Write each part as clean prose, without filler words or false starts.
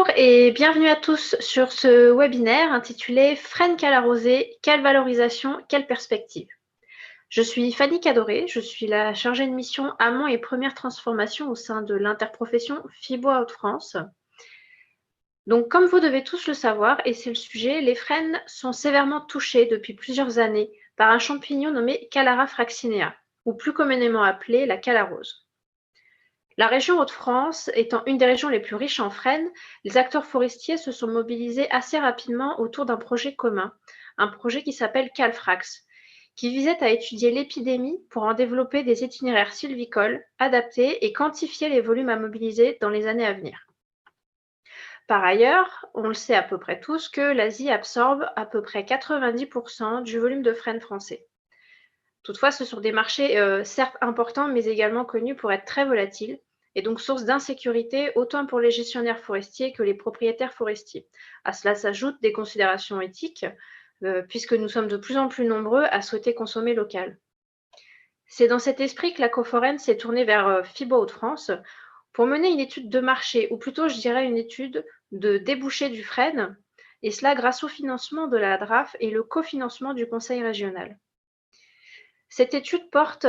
Bonjour et bienvenue à tous sur ce webinaire intitulé Frêne Calarosé, quelle valorisation, quelle perspective. Je suis Fanny Cadoré, je suis la chargée de mission amont et première transformation au sein de l'interprofession FIBO Hauts-de-France. Donc comme vous devez tous le savoir, et c'est le sujet, les frênes sont sévèrement touchés depuis plusieurs années par un champignon nommé Callara fraxinea, ou plus communément appelé la calarose. La région Hauts-de-France étant une des régions les plus riches en frênes, les acteurs forestiers se sont mobilisés assez rapidement autour d'un projet commun, un projet qui s'appelle Calfrax, qui visait à étudier l'épidémie pour en développer des itinéraires sylvicoles adaptés et quantifier les volumes à mobiliser dans les années à venir. Par ailleurs, on le sait à peu près tous que l'Asie absorbe à peu près 90% du volume de frênes français. Toutefois, ce sont des marchés certes importants, mais également connus pour être très volatiles, et donc source d'insécurité autant pour les gestionnaires forestiers que les propriétaires forestiers. À cela s'ajoutent des considérations éthiques, puisque nous sommes de plus en plus nombreux à souhaiter consommer local. C'est dans cet esprit que la Coforen s'est tournée vers FIBO Hauts-de-France pour mener une étude de marché, ou plutôt je dirais une étude de débouché du frêne, et cela grâce au financement de la DRAF et le cofinancement du Conseil régional. Cette étude porte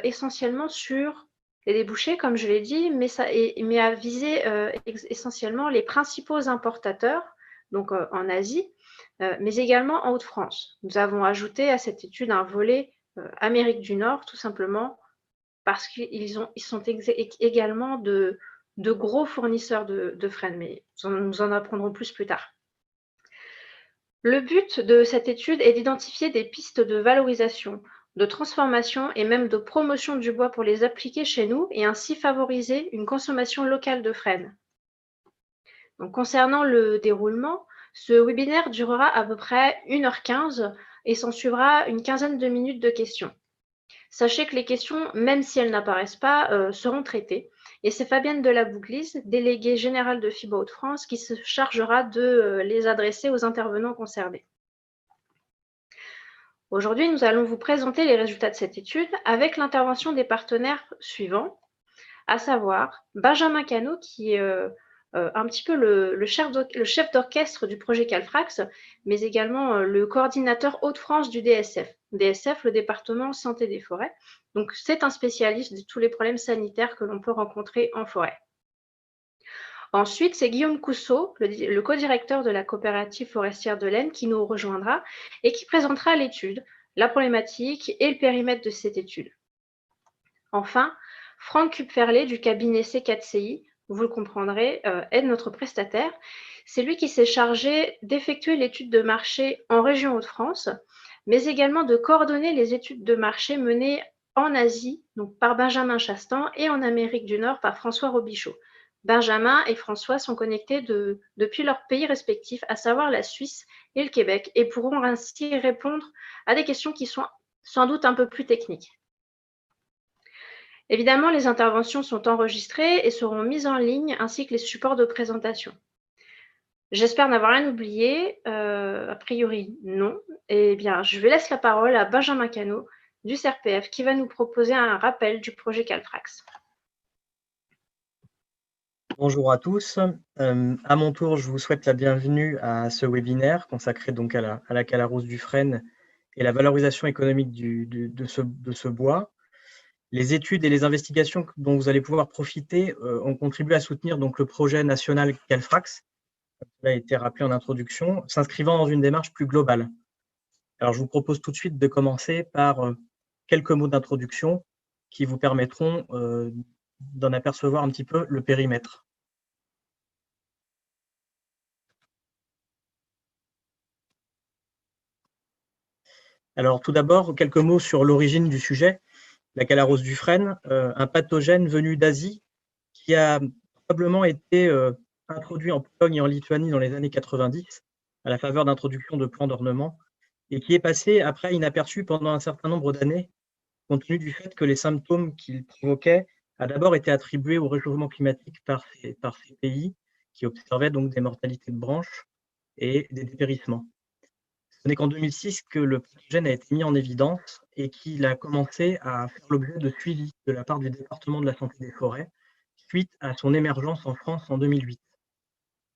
essentiellement sur les débouchés, comme je l'ai dit, mais a visé essentiellement les principaux importateurs, donc en Asie, mais également en Hauts-de-France. Nous avons ajouté à cette étude un volet Amérique du Nord, tout simplement parce qu'ils sont également de gros fournisseurs de frênes, mais nous en apprendrons plus tard. Le but de cette étude est d'identifier des pistes de valorisation, de transformation et même de promotion du bois pour les appliquer chez nous et ainsi favoriser une consommation locale de frênes. Donc, concernant le déroulement, ce webinaire durera à peu près 1h15 et s'en suivra une quinzaine de minutes de questions. Sachez que les questions, même si elles n'apparaissent pas, seront traitées. Et c'est Fabienne Delabouglise, déléguée générale de FIBO Hauts-de-France, qui se chargera de les adresser aux intervenants concernés. Aujourd'hui, nous allons vous présenter les résultats de cette étude avec l'intervention des partenaires suivants, à savoir Benjamin Cano, qui est un petit peu le chef d'orchestre du projet Calfrax, mais également le coordinateur Hauts-de-France du DSF. DSF, le département santé des forêts. Donc, c'est un spécialiste de tous les problèmes sanitaires que l'on peut rencontrer en forêt. Ensuite, c'est Guillaume Cousseau, le co-directeur de la coopérative forestière de l'Aisne, qui nous rejoindra et qui présentera l'étude, la problématique et le périmètre de cette étude. Enfin, Franck Kupferlé du cabinet C4CI, vous le comprendrez, est notre prestataire. C'est lui qui s'est chargé d'effectuer l'étude de marché en région Hauts-de-France, mais également de coordonner les études de marché menées en Asie, donc par Benjamin Chastan, et en Amérique du Nord par François Robichaud. Benjamin et François sont connectés depuis leurs pays respectifs, à savoir la Suisse et le Québec, et pourront ainsi répondre à des questions qui sont sans doute un peu plus techniques. Évidemment, les interventions sont enregistrées et seront mises en ligne, ainsi que les supports de présentation. J'espère n'avoir rien oublié. A priori, non. Eh bien, je laisse la parole à Benjamin Cano du CRPF qui va nous proposer un rappel du projet Calfrax. Bonjour à tous. À mon tour, je vous souhaite la bienvenue à ce webinaire consacré donc à la calarose du frêne et la valorisation économique de ce bois. Les études et les investigations dont vous allez pouvoir profiter ont contribué à soutenir donc le projet national Calfrax, comme cela a été rappelé en introduction, s'inscrivant dans une démarche plus globale. Alors, je vous propose tout de suite de commencer par quelques mots d'introduction qui vous permettront d'en apercevoir un petit peu le périmètre. Alors, tout d'abord, quelques mots sur l'origine du sujet. La calarose du frêne, un pathogène venu d'Asie qui a probablement été introduit en Pologne et en Lituanie dans les années 90 à la faveur d'introduction de plants d'ornement et qui est passé après inaperçu pendant un certain nombre d'années compte tenu du fait que les symptômes qu'il provoquait a d'abord été attribués au réchauffement climatique par ces pays qui observaient donc des mortalités de branches et des dépérissements. Ce n'est qu'en 2006 que le pathogène a été mis en évidence et qu'il a commencé à faire l'objet de suivi de la part du département de la santé des forêts suite à son émergence en France en 2008.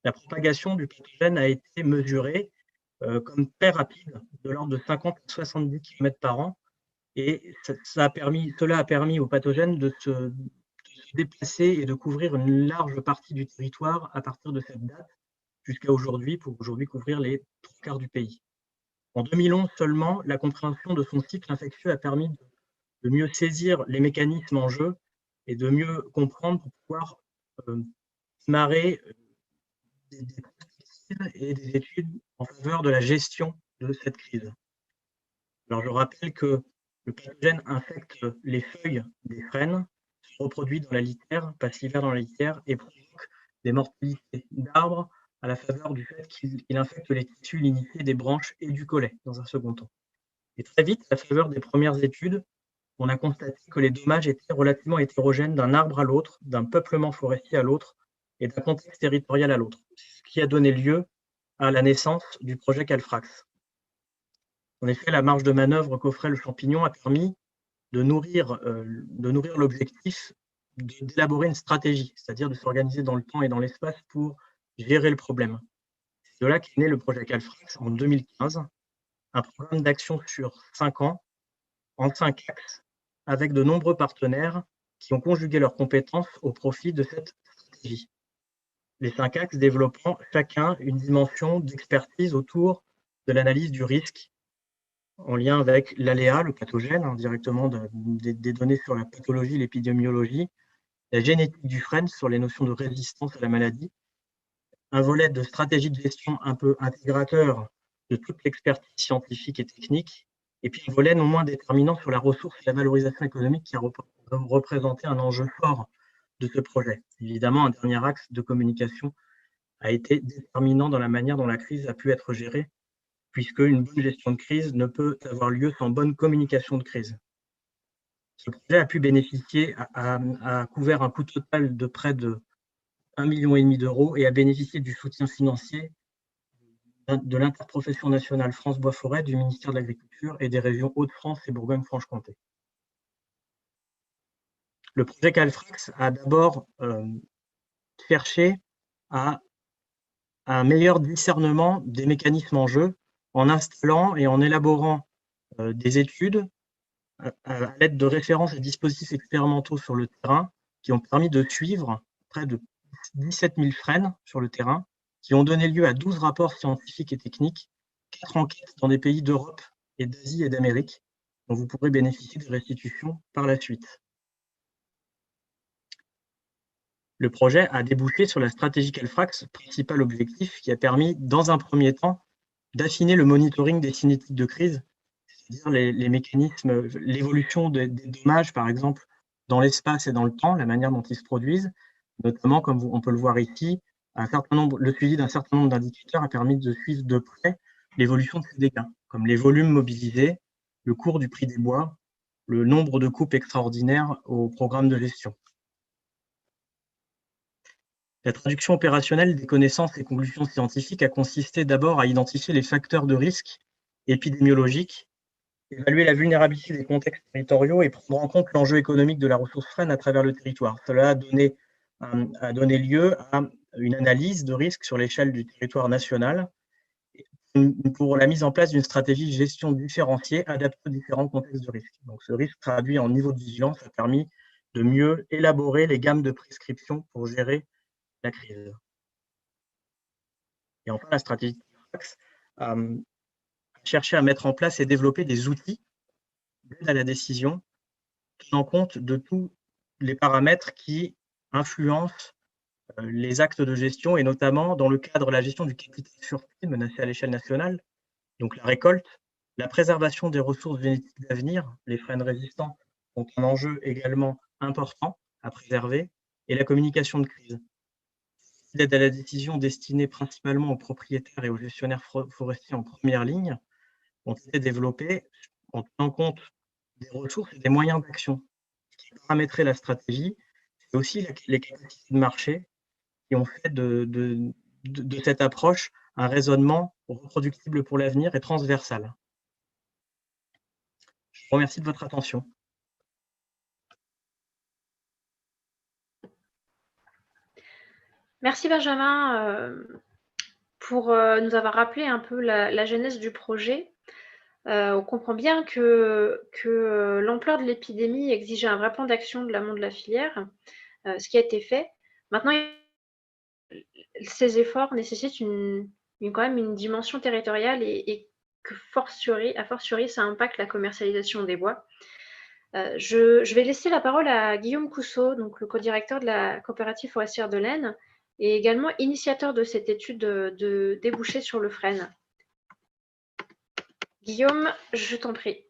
la propagation du pathogène a été mesurée comme très rapide, de l'ordre de 50 à 70 km par an, et cela a permis au pathogène de se déplacer et de couvrir une large partie du territoire à partir de cette date jusqu'à aujourd'hui, pour aujourd'hui couvrir les 3/4 du pays. En 2011 seulement, la compréhension de son cycle infectieux a permis de mieux saisir les mécanismes en jeu et de mieux comprendre pour pouvoir démarrer des perspectives et des études en faveur de la gestion de cette crise. Alors, je rappelle que le pathogène infecte les feuilles des frênes, se reproduit dans la litière, passe l'hiver dans la litière et provoque des mortalités d'arbres à la faveur du fait qu'il infecte les tissus lignifiés des branches et du collet dans un second temps. Et très vite, à la faveur des premières études, on a constaté que les dommages étaient relativement hétérogènes d'un arbre à l'autre, d'un peuplement forestier à l'autre et d'un contexte territorial à l'autre, ce qui a donné lieu à la naissance du projet Calfrax. En effet, la marge de manœuvre qu'offrait le champignon a permis de nourrir l'objectif d'élaborer une stratégie, c'est-à-dire de s'organiser dans le temps et dans l'espace pour gérer le problème. C'est de là qu'est né le projet Calfrax en 2015, un programme d'action sur 5 ans, en 5 axes, avec de nombreux partenaires qui ont conjugué leurs compétences au profit de cette stratégie. Les 5 axes développant chacun une dimension d'expertise autour de l'analyse du risque en lien avec l'aléa, le pathogène, directement des données sur la pathologie, l'épidémiologie, la génétique du frêne sur les notions de résistance à la maladie, un volet de stratégie de gestion un peu intégrateur de toute l'expertise scientifique et technique, et puis un volet non moins déterminant sur la ressource et la valorisation économique qui a représenté un enjeu fort de ce projet. Évidemment, un dernier axe de communication a été déterminant dans la manière dont la crise a pu être gérée, puisque une bonne gestion de crise ne peut avoir lieu sans bonne communication de crise. Ce projet a pu bénéficier, a couvert un coût total de près de 1,5 million d'euros et a bénéficié du soutien financier de l'interprofession nationale France Bois Forêt, du ministère de l'Agriculture et des régions Hauts-de-France et Bourgogne-Franche-Comté. Le projet Calfrax a d'abord cherché à un meilleur discernement des mécanismes en jeu en installant et en élaborant des études à l'aide de références et dispositifs expérimentaux sur le terrain qui ont permis de suivre près de 17 000 frênes sur le terrain, qui ont donné lieu à 12 rapports scientifiques et techniques, 4 enquêtes dans des pays d'Europe et d'Asie et d'Amérique, dont vous pourrez bénéficier de restitutions par la suite. Le projet a débouché sur la stratégie Calfrax, principal objectif qui a permis, dans un premier temps, d'affiner le monitoring des cinétiques de crise, c'est-à-dire les mécanismes, l'évolution des dommages, par exemple, dans l'espace et dans le temps, la manière dont ils se produisent, notamment, comme on peut le voir ici, le suivi d'un certain nombre d'indicateurs a permis de suivre de près l'évolution de ces dégâts, comme les volumes mobilisés, le cours du prix des bois, le nombre de coupes extraordinaires au programme de gestion. La traduction opérationnelle des connaissances et conclusions scientifiques a consisté d'abord à identifier les facteurs de risque épidémiologiques, évaluer la vulnérabilité des contextes territoriaux et prendre en compte l'enjeu économique de la ressource frêne à travers le territoire. Cela a donné lieu à une analyse de risque sur l'échelle du territoire national pour la mise en place d'une stratégie de gestion différenciée adaptée aux différents contextes de risque. Donc, ce risque traduit en niveau de vigilance a permis de mieux élaborer les gammes de prescriptions pour gérer la crise. Et enfin, la stratégie a cherché à mettre en place et développer des outils d'aide à la décision tenant compte de tous les paramètres qui influencent les actes de gestion et notamment dans le cadre de la gestion du capital sûreté menacé à l'échelle nationale, donc la récolte, la préservation des ressources génétiques d'avenir, les frênes résistants sont un enjeu également important à préserver, et la communication de crise. L'aide à la décision destinée principalement aux propriétaires et aux gestionnaires forestiers en première ligne ont été développées en tenant compte des ressources et des moyens d'action. Ce qui paramétrait la stratégie, c'est aussi les capacités de marché qui ont fait de cette approche un raisonnement reproductible pour l'avenir et transversal. Je vous remercie de votre attention. Merci Benjamin pour nous avoir rappelé un peu la genèse du projet. On comprend bien que l'ampleur de l'épidémie exigeait un vrai plan d'action de l'amont de la filière, ce qui a été fait. Maintenant, ces efforts nécessitent quand même une dimension territoriale et que a fortiori, ça impacte la commercialisation des bois. Je vais laisser la parole à Guillaume Cousseau, donc le co-directeur de la coopérative forestière de l'Aisne et également initiateur de cette étude de débouchés sur le frêne. Guillaume, je t'en prie.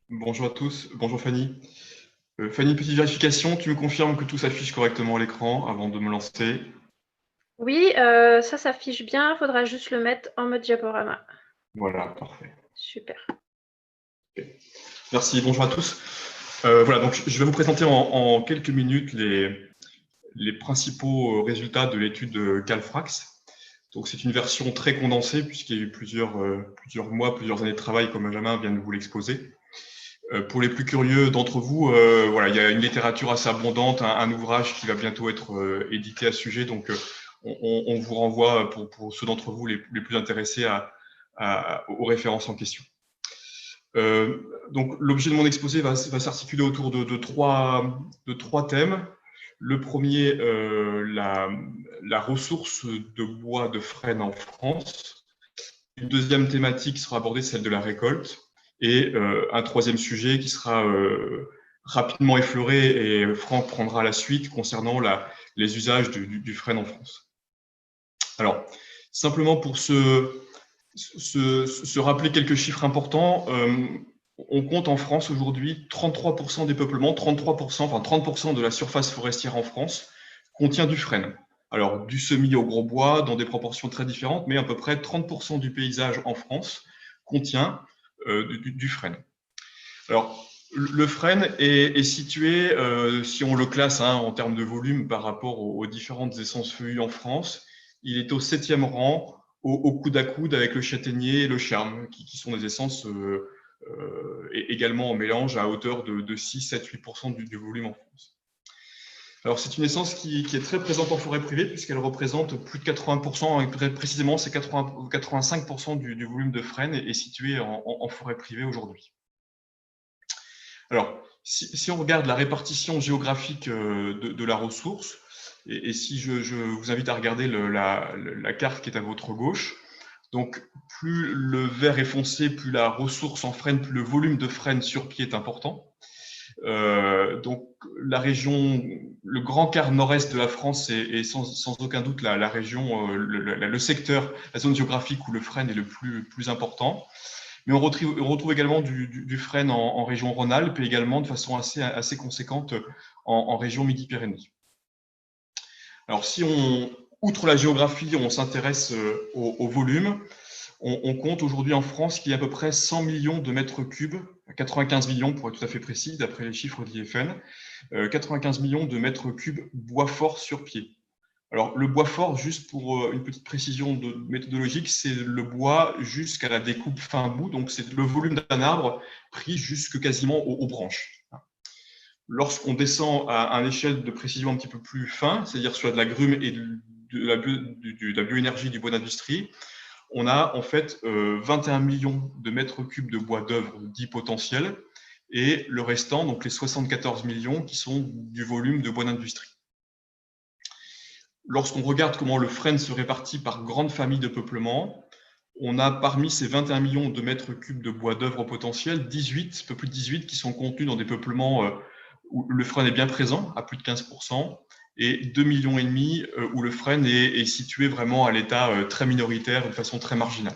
Bonjour à tous, bonjour Fanny. Fanny, petite vérification, tu me confirmes que tout s'affiche correctement à l'écran avant de me lancer? Oui, ça s'affiche bien, il faudra juste le mettre en mode diaporama. Voilà, parfait. Super. Okay. Merci, bonjour à tous. Voilà, donc je vais vous présenter en quelques minutes les principaux résultats de l'étude Calfrax. Donc c'est une version très condensée puisqu'il y a eu plusieurs mois, plusieurs années de travail, comme Benjamin vient de vous l'exposer. Pour les plus curieux d'entre vous, voilà, il y a une littérature assez abondante, un ouvrage qui va bientôt être édité à ce sujet, donc on vous renvoie pour ceux d'entre vous les plus intéressés aux références en question. Donc l'objet de mon exposé va s'articuler autour de trois thèmes. Le premier, la ressource de bois de frêne en France. Une deuxième thématique sera abordée, celle de la récolte. Et un troisième sujet qui sera rapidement effleuré et Franck prendra la suite concernant les usages du frêne en France. Alors, simplement pour se rappeler quelques chiffres importants, on compte en France aujourd'hui 33% des peuplements, 30% de la surface forestière en France contient du frêne. Alors, du semis au gros bois, dans des proportions très différentes, mais à peu près 30% du paysage en France contient du frêne. Alors, le frêne est situé, si on le classe en termes de volume par rapport aux différentes essences feuillues en France, il est au 7e rang, au coude à coude avec le châtaignier et le charme, qui sont des essences également en mélange à hauteur de 6, 7, 8% du volume en France. Alors, c'est une essence qui est très présente en forêt privée puisqu'elle représente plus de 80%, et précisément c'est 85% du volume de frêne est situé en forêt privée aujourd'hui. Alors, si on regarde la répartition géographique de la ressource, et si je vous invite à regarder la carte qui est à votre gauche, donc plus le vert est foncé, plus la ressource en frêne, plus le volume de frêne sur pied est important. Donc la région, le grand quart nord-est de la France est sans aucun doute la région, le secteur, la zone géographique où le frêne est le plus important. Mais on retrouve également du frêne en région Rhône-Alpes et également de façon assez conséquente en région Midi-Pyrénées. Alors si outre la géographie, on s'intéresse au volume, on compte aujourd'hui en France qu'il y a à peu près 100 millions de mètres cubes, 95 millions pour être tout à fait précis, d'après les chiffres de l'IFN, 95 millions de mètres cubes bois fort sur pied. Alors, le bois fort, juste pour une petite précision méthodologique, c'est le bois jusqu'à la découpe fin bout, donc c'est le volume d'un arbre pris jusque quasiment aux branches. Lorsqu'on descend à une échelle de précision un petit peu plus fin, c'est-à-dire sur de la grume et de la bioénergie du bois d'industrie, on a en fait 21 millions de mètres cubes de bois d'œuvre dits potentiels, et le restant, donc les 74 millions, qui sont du volume de bois d'industrie. Lorsqu'on regarde comment le frêne se répartit par grande famille de peuplement, on a parmi ces 21 millions de mètres cubes de bois d'œuvre potentiel, 18, un peu plus de 18 qui sont contenus dans des peuplements où le frêne est bien présent, à plus de 15%, et 2,5 millions où le frêne est situé vraiment à l'état très minoritaire, de façon très marginale.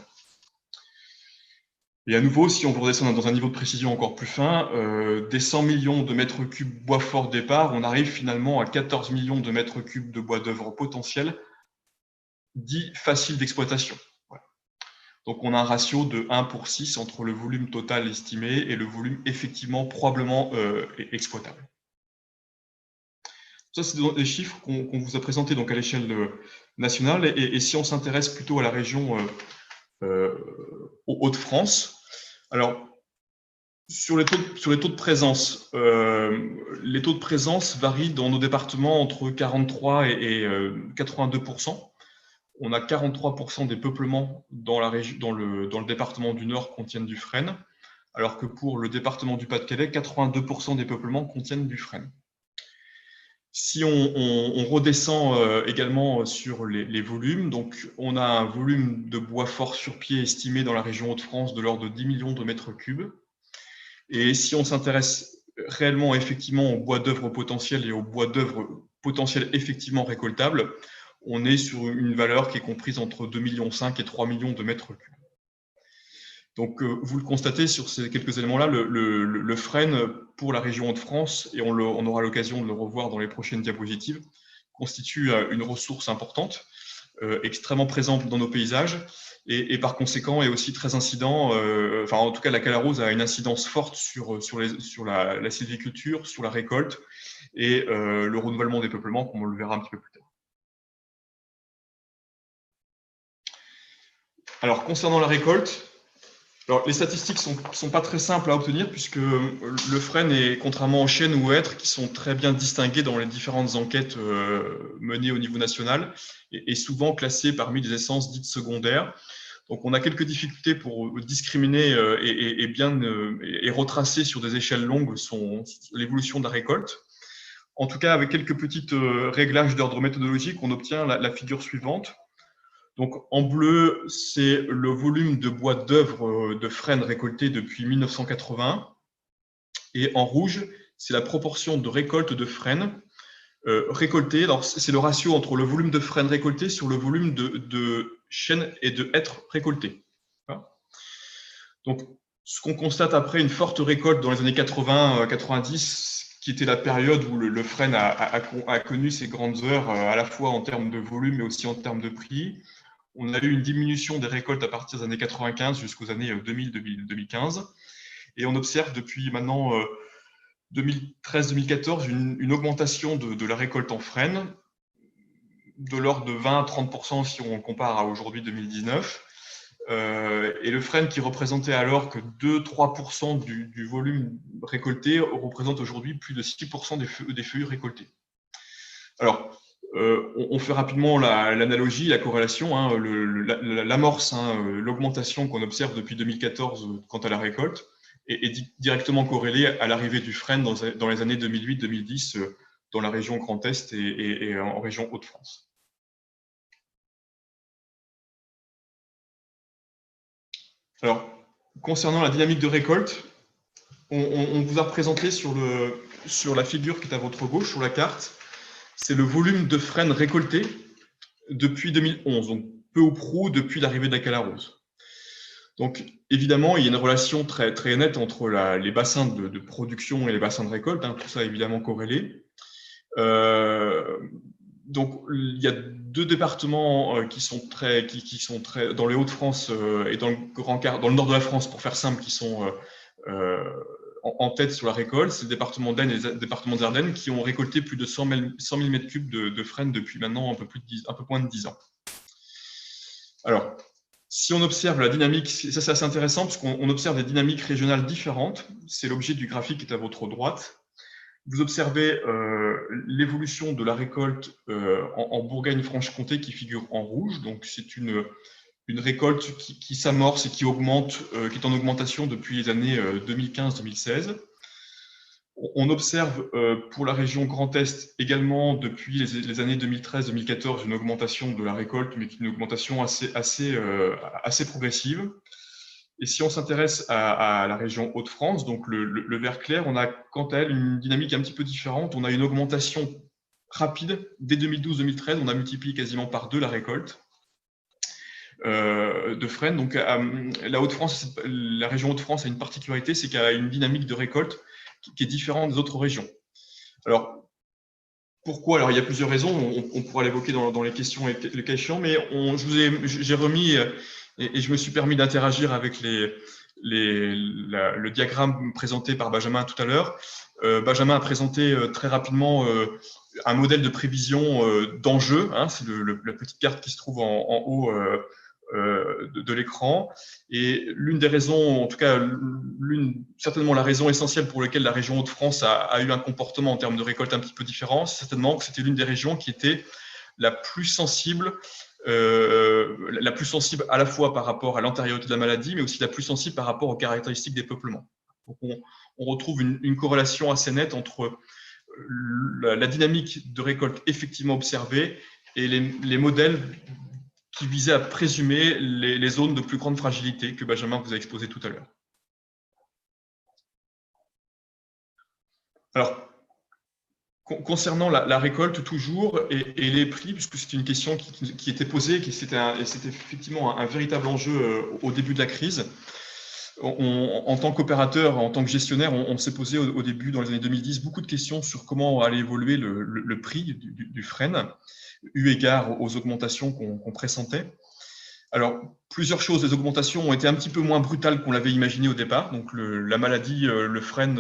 Et à nouveau, si on veut redescendre dans un niveau de précision encore plus fin, des 100 millions de mètres cubes bois fort départ, on arrive finalement à 14 millions de mètres cubes de bois d'œuvre potentiel, dit facile d'exploitation. Voilà. Donc on a un ratio de 1 pour 6 entre le volume total estimé et le volume effectivement probablement exploitable. Ça, c'est des chiffres qu'on vous a présentés donc à l'échelle nationale. Et si on s'intéresse plutôt à la région aux Hauts-de-France, alors Sur les taux de présence, les taux de présence varient dans nos départements entre 43 et 82%. On a 43% des peuplements dans le département du Nord contiennent du frêne, alors que pour le département du Pas-de-Calais, 82% des peuplements contiennent du frêne. Si on redescend également sur les volumes, donc on a un volume de bois fort sur pied estimé dans la région Hauts-de-France de l'ordre de 10 millions de mètres cubes. Et si on s'intéresse réellement effectivement au bois d'œuvre potentiel et au bois d'œuvre potentiel effectivement récoltable, on est sur une valeur qui est comprise entre 2,5 millions et 3 millions de mètres cubes. Donc, vous le constatez sur ces quelques éléments-là, le frêne pour la région Hauts-de-France, et on aura l'occasion de le revoir dans les prochaines diapositives, constitue une ressource importante, extrêmement présente dans nos paysages, et par conséquent est aussi très incident, enfin en tout cas la Calarose a une incidence forte sur la sylviculture, sur la récolte, et le renouvellement des peuplements, comme on le verra un petit peu plus tard. Alors, concernant la récolte, alors, les statistiques sont pas très simples à obtenir puisque le frêne est, contrairement aux chênes ou aux hêtres, qui sont très bien distingués dans les différentes enquêtes menées au niveau national, et souvent classé parmi les essences dites secondaires. Donc, on a quelques difficultés pour discriminer et retracer sur des échelles longues l'évolution de la récolte. En tout cas, avec quelques petits réglages d'ordre méthodologique, on obtient la figure suivante. Donc, en bleu, c'est le volume de bois d'œuvre de frêne récolté depuis 1980. Et en rouge, c'est la proportion de récolte de frêne récolté. Alors, c'est le ratio entre le volume de frêne récolté sur le volume de chêne et de hêtre récolté. Donc, ce qu'on constate après une forte récolte dans les années 80-90, qui était la période où le frêne a connu ses grandes heures, à la fois en termes de volume, mais aussi en termes de prix. On a eu une diminution des récoltes à partir des années 95 jusqu'aux années 2000-2015. Et on observe depuis maintenant 2013-2014 une augmentation de la récolte en frêne, de l'ordre de 20 à 30% si on compare à aujourd'hui 2019. Et le frêne qui représentait alors que 2-3% du volume récolté représente aujourd'hui plus de 6% des feuilles récoltées. Alors, on fait rapidement l'analogie, la corrélation, hein, l'amorce, l'augmentation qu'on observe depuis 2014 quant à la récolte est directement corrélée à l'arrivée du frêne dans les années 2008-2010 dans la région Grand Est et en région Hauts-de-France. Alors, concernant la dynamique de récolte, on vous a présenté sur la figure qui est à votre gauche, sur la carte, c'est le volume de frêne récolté depuis 2011, donc peu ou prou depuis l'arrivée de la Calarose. Donc, évidemment, il y a une relation très, très nette entre les bassins de production et les bassins de récolte, hein, tout ça évidemment corrélé. Donc, il y a deux départements qui sont très dans les Hauts-de-France et dans le nord de la France, pour faire simple, qui sont en tête sur la récolte. C'est le département d'Aisne et le département des Ardennes qui ont récolté plus de 100 000 m3 de frêne depuis maintenant un peu moins de 10 ans. Alors, si on observe la dynamique, ça c'est assez intéressant parce qu'on observe des dynamiques régionales différentes. C'est l'objet du graphique qui est à votre droite. Vous observez l'évolution de la récolte en Bourgogne-Franche-Comté qui figure en rouge. Donc, c'est une récolte qui s'amorce et qui augmente, qui est en augmentation depuis les années 2015-2016. On observe pour la région Grand Est également depuis les années 2013-2014 une augmentation de la récolte, mais une augmentation assez progressive. Et si on s'intéresse à la région Hauts-de-France, donc le vert clair, on a quant à elle une dynamique un petit peu différente. On a une augmentation rapide. Dès 2012-2013, on a multiplié quasiment par 2 la récolte de frêne. Donc la région Hauts-de-France a une particularité, c'est qu'elle a une dynamique de récolte qui est différente des autres régions. Alors, pourquoi? Alors, il y a plusieurs raisons. On pourra l'évoquer dans les questions et le cas échéant, mais j'ai remis et je me suis permis d'interagir avec le diagramme présenté par Benjamin tout à l'heure. Benjamin a présenté très rapidement un modèle de prévision d'enjeux. Hein, c'est la petite carte qui se trouve en haut de l'écran. Et l'une des raisons, en tout cas, certainement la raison essentielle pour laquelle la région Hauts-de-France a eu un comportement en termes de récolte un petit peu différent, c'est certainement que c'était l'une des régions qui était la plus sensible à la fois par rapport à l'antériorité de la maladie, mais aussi la plus sensible par rapport aux caractéristiques des peuplements. Donc on retrouve une corrélation assez nette entre la dynamique de récolte effectivement observée et les modèles qui visaient à présumer les zones de plus grande fragilité que Benjamin vous a exposé tout à l'heure. Alors, concernant la récolte toujours et les prix, puisque c'est une question qui était posée, et c'était effectivement un véritable enjeu au début de la crise. En tant qu'opérateur, en tant que gestionnaire, on s'est posé au début, dans les années 2010, beaucoup de questions sur comment allait évoluer le prix du frêne, eu égard aux augmentations qu'on pressentait. Alors, plusieurs choses. Les augmentations ont été un petit peu moins brutales qu'on l'avait imaginé au départ. Donc, la maladie, le frêne,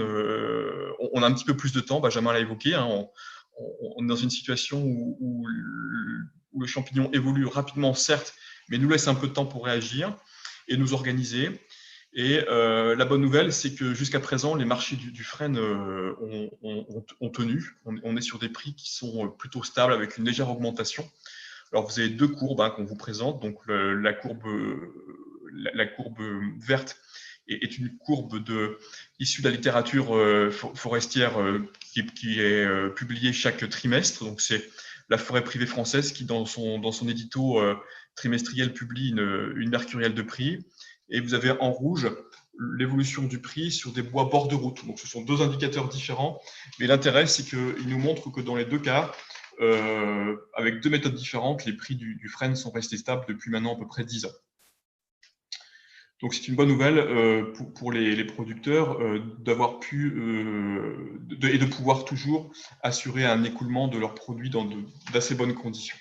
on a un petit peu plus de temps. Benjamin l'a évoqué. Hein, on est dans une situation où le champignon évolue rapidement, certes, mais nous laisse un peu de temps pour réagir et nous organiser. Et la bonne nouvelle, c'est que jusqu'à présent, les marchés du frêne ont tenu. On est sur des prix qui sont plutôt stables avec une légère augmentation. Alors, vous avez deux courbes qu'on vous présente. Donc, la courbe verte est une courbe issue de la littérature forestière qui est publiée chaque trimestre. Donc, c'est la forêt privée française qui, dans son édito trimestriel, publie une mercurielle de prix. Et vous avez en rouge l'évolution du prix sur des bois bord de route. Donc, ce sont deux indicateurs différents. Mais l'intérêt, c'est qu'il nous montre que dans les deux cas, avec deux méthodes différentes, les prix du frêne sont restés stables depuis maintenant à peu près 10 ans. Donc, c'est une bonne nouvelle pour les producteurs d'avoir pu et de pouvoir toujours assurer un écoulement de leurs produits dans d'assez bonnes conditions.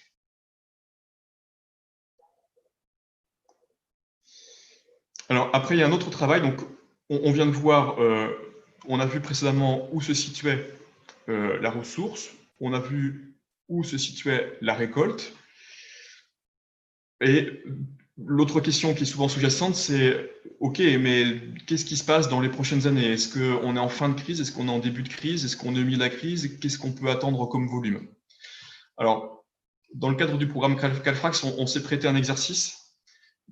Alors, après, il y a un autre travail. Donc, on vient de voir, on a vu précédemment où se situait la ressource. On a vu où se situait la récolte. Et l'autre question qui est souvent sous-jacente, c'est OK, mais qu'est-ce qui se passe dans les prochaines années? Est-ce qu'on est en fin de crise? Est-ce qu'on est en début de crise? Est-ce qu'on est au milieu de la crise? Qu'est-ce qu'on peut attendre comme volume? Alors, dans le cadre du programme Calfrax, on s'est prêté un exercice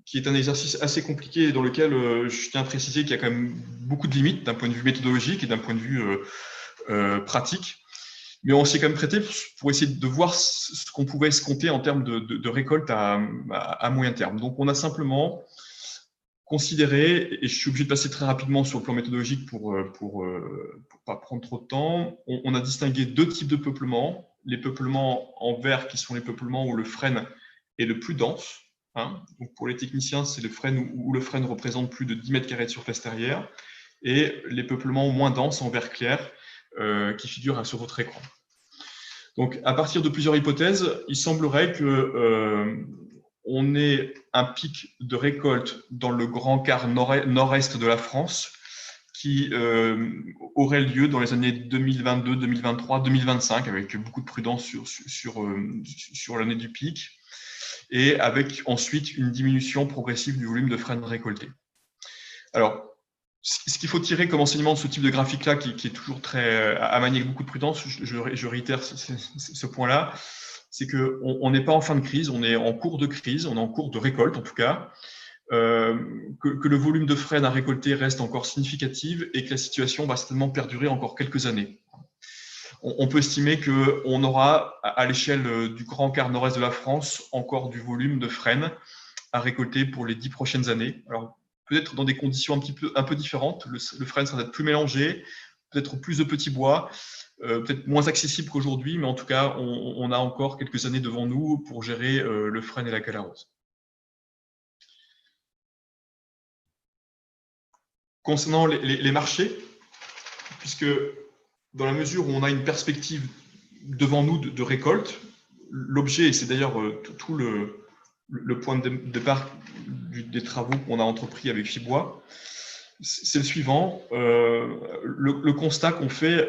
qui est un exercice assez compliqué dans lequel je tiens à préciser qu'il y a quand même beaucoup de limites d'un point de vue méthodologique et d'un point de vue pratique. Mais on s'y est quand même prêté pour essayer de voir ce qu'on pouvait escompter en termes de récolte à moyen terme. Donc, on a simplement considéré, et je suis obligé de passer très rapidement sur le plan méthodologique pour pas prendre trop de temps, on a distingué deux types de peuplements. Les peuplements en vert, qui sont les peuplements où le frêne est le plus dense. Hein. Donc, pour les techniciens, c'est le frêne où le frêne représente plus de 10 mètres carrés de surface terrière. Et les peuplements moins denses en vert clair, qui figurent sur votre écran. Donc, à partir de plusieurs hypothèses, il semblerait qu'on ait un pic de récolte dans le grand quart nord-est de la France qui aurait lieu dans les années 2022, 2023, 2025, avec beaucoup de prudence sur l'année du pic, et avec ensuite une diminution progressive du volume de frêne récolté. Alors, ce qu'il faut tirer comme enseignement de ce type de graphique-là, qui est toujours très à manier avec beaucoup de prudence, je réitère ce point-là, c'est qu'on n'est pas en fin de crise, on est en cours de crise, on est en cours de récolte en tout cas, que le volume de frêne à récolter reste encore significatif et que la situation va certainement perdurer encore quelques années. On peut estimer qu'on aura, à l'échelle du grand quart nord-est de la France, encore du volume de frêne à récolter pour les 10 prochaines années. Alors, peut-être dans des conditions un peu différentes. Le frêne sera peut-être plus mélangé, peut-être plus de petits bois, peut-être moins accessible qu'aujourd'hui, mais en tout cas, on a encore quelques années devant nous pour gérer le frêne et la calarose. Concernant les marchés, puisque dans la mesure où on a une perspective devant nous de récolte, l'objet, et c'est d'ailleurs tout le point de départ des travaux qu'on a entrepris avec Fibois, c'est le suivant. Le constat qu'on fait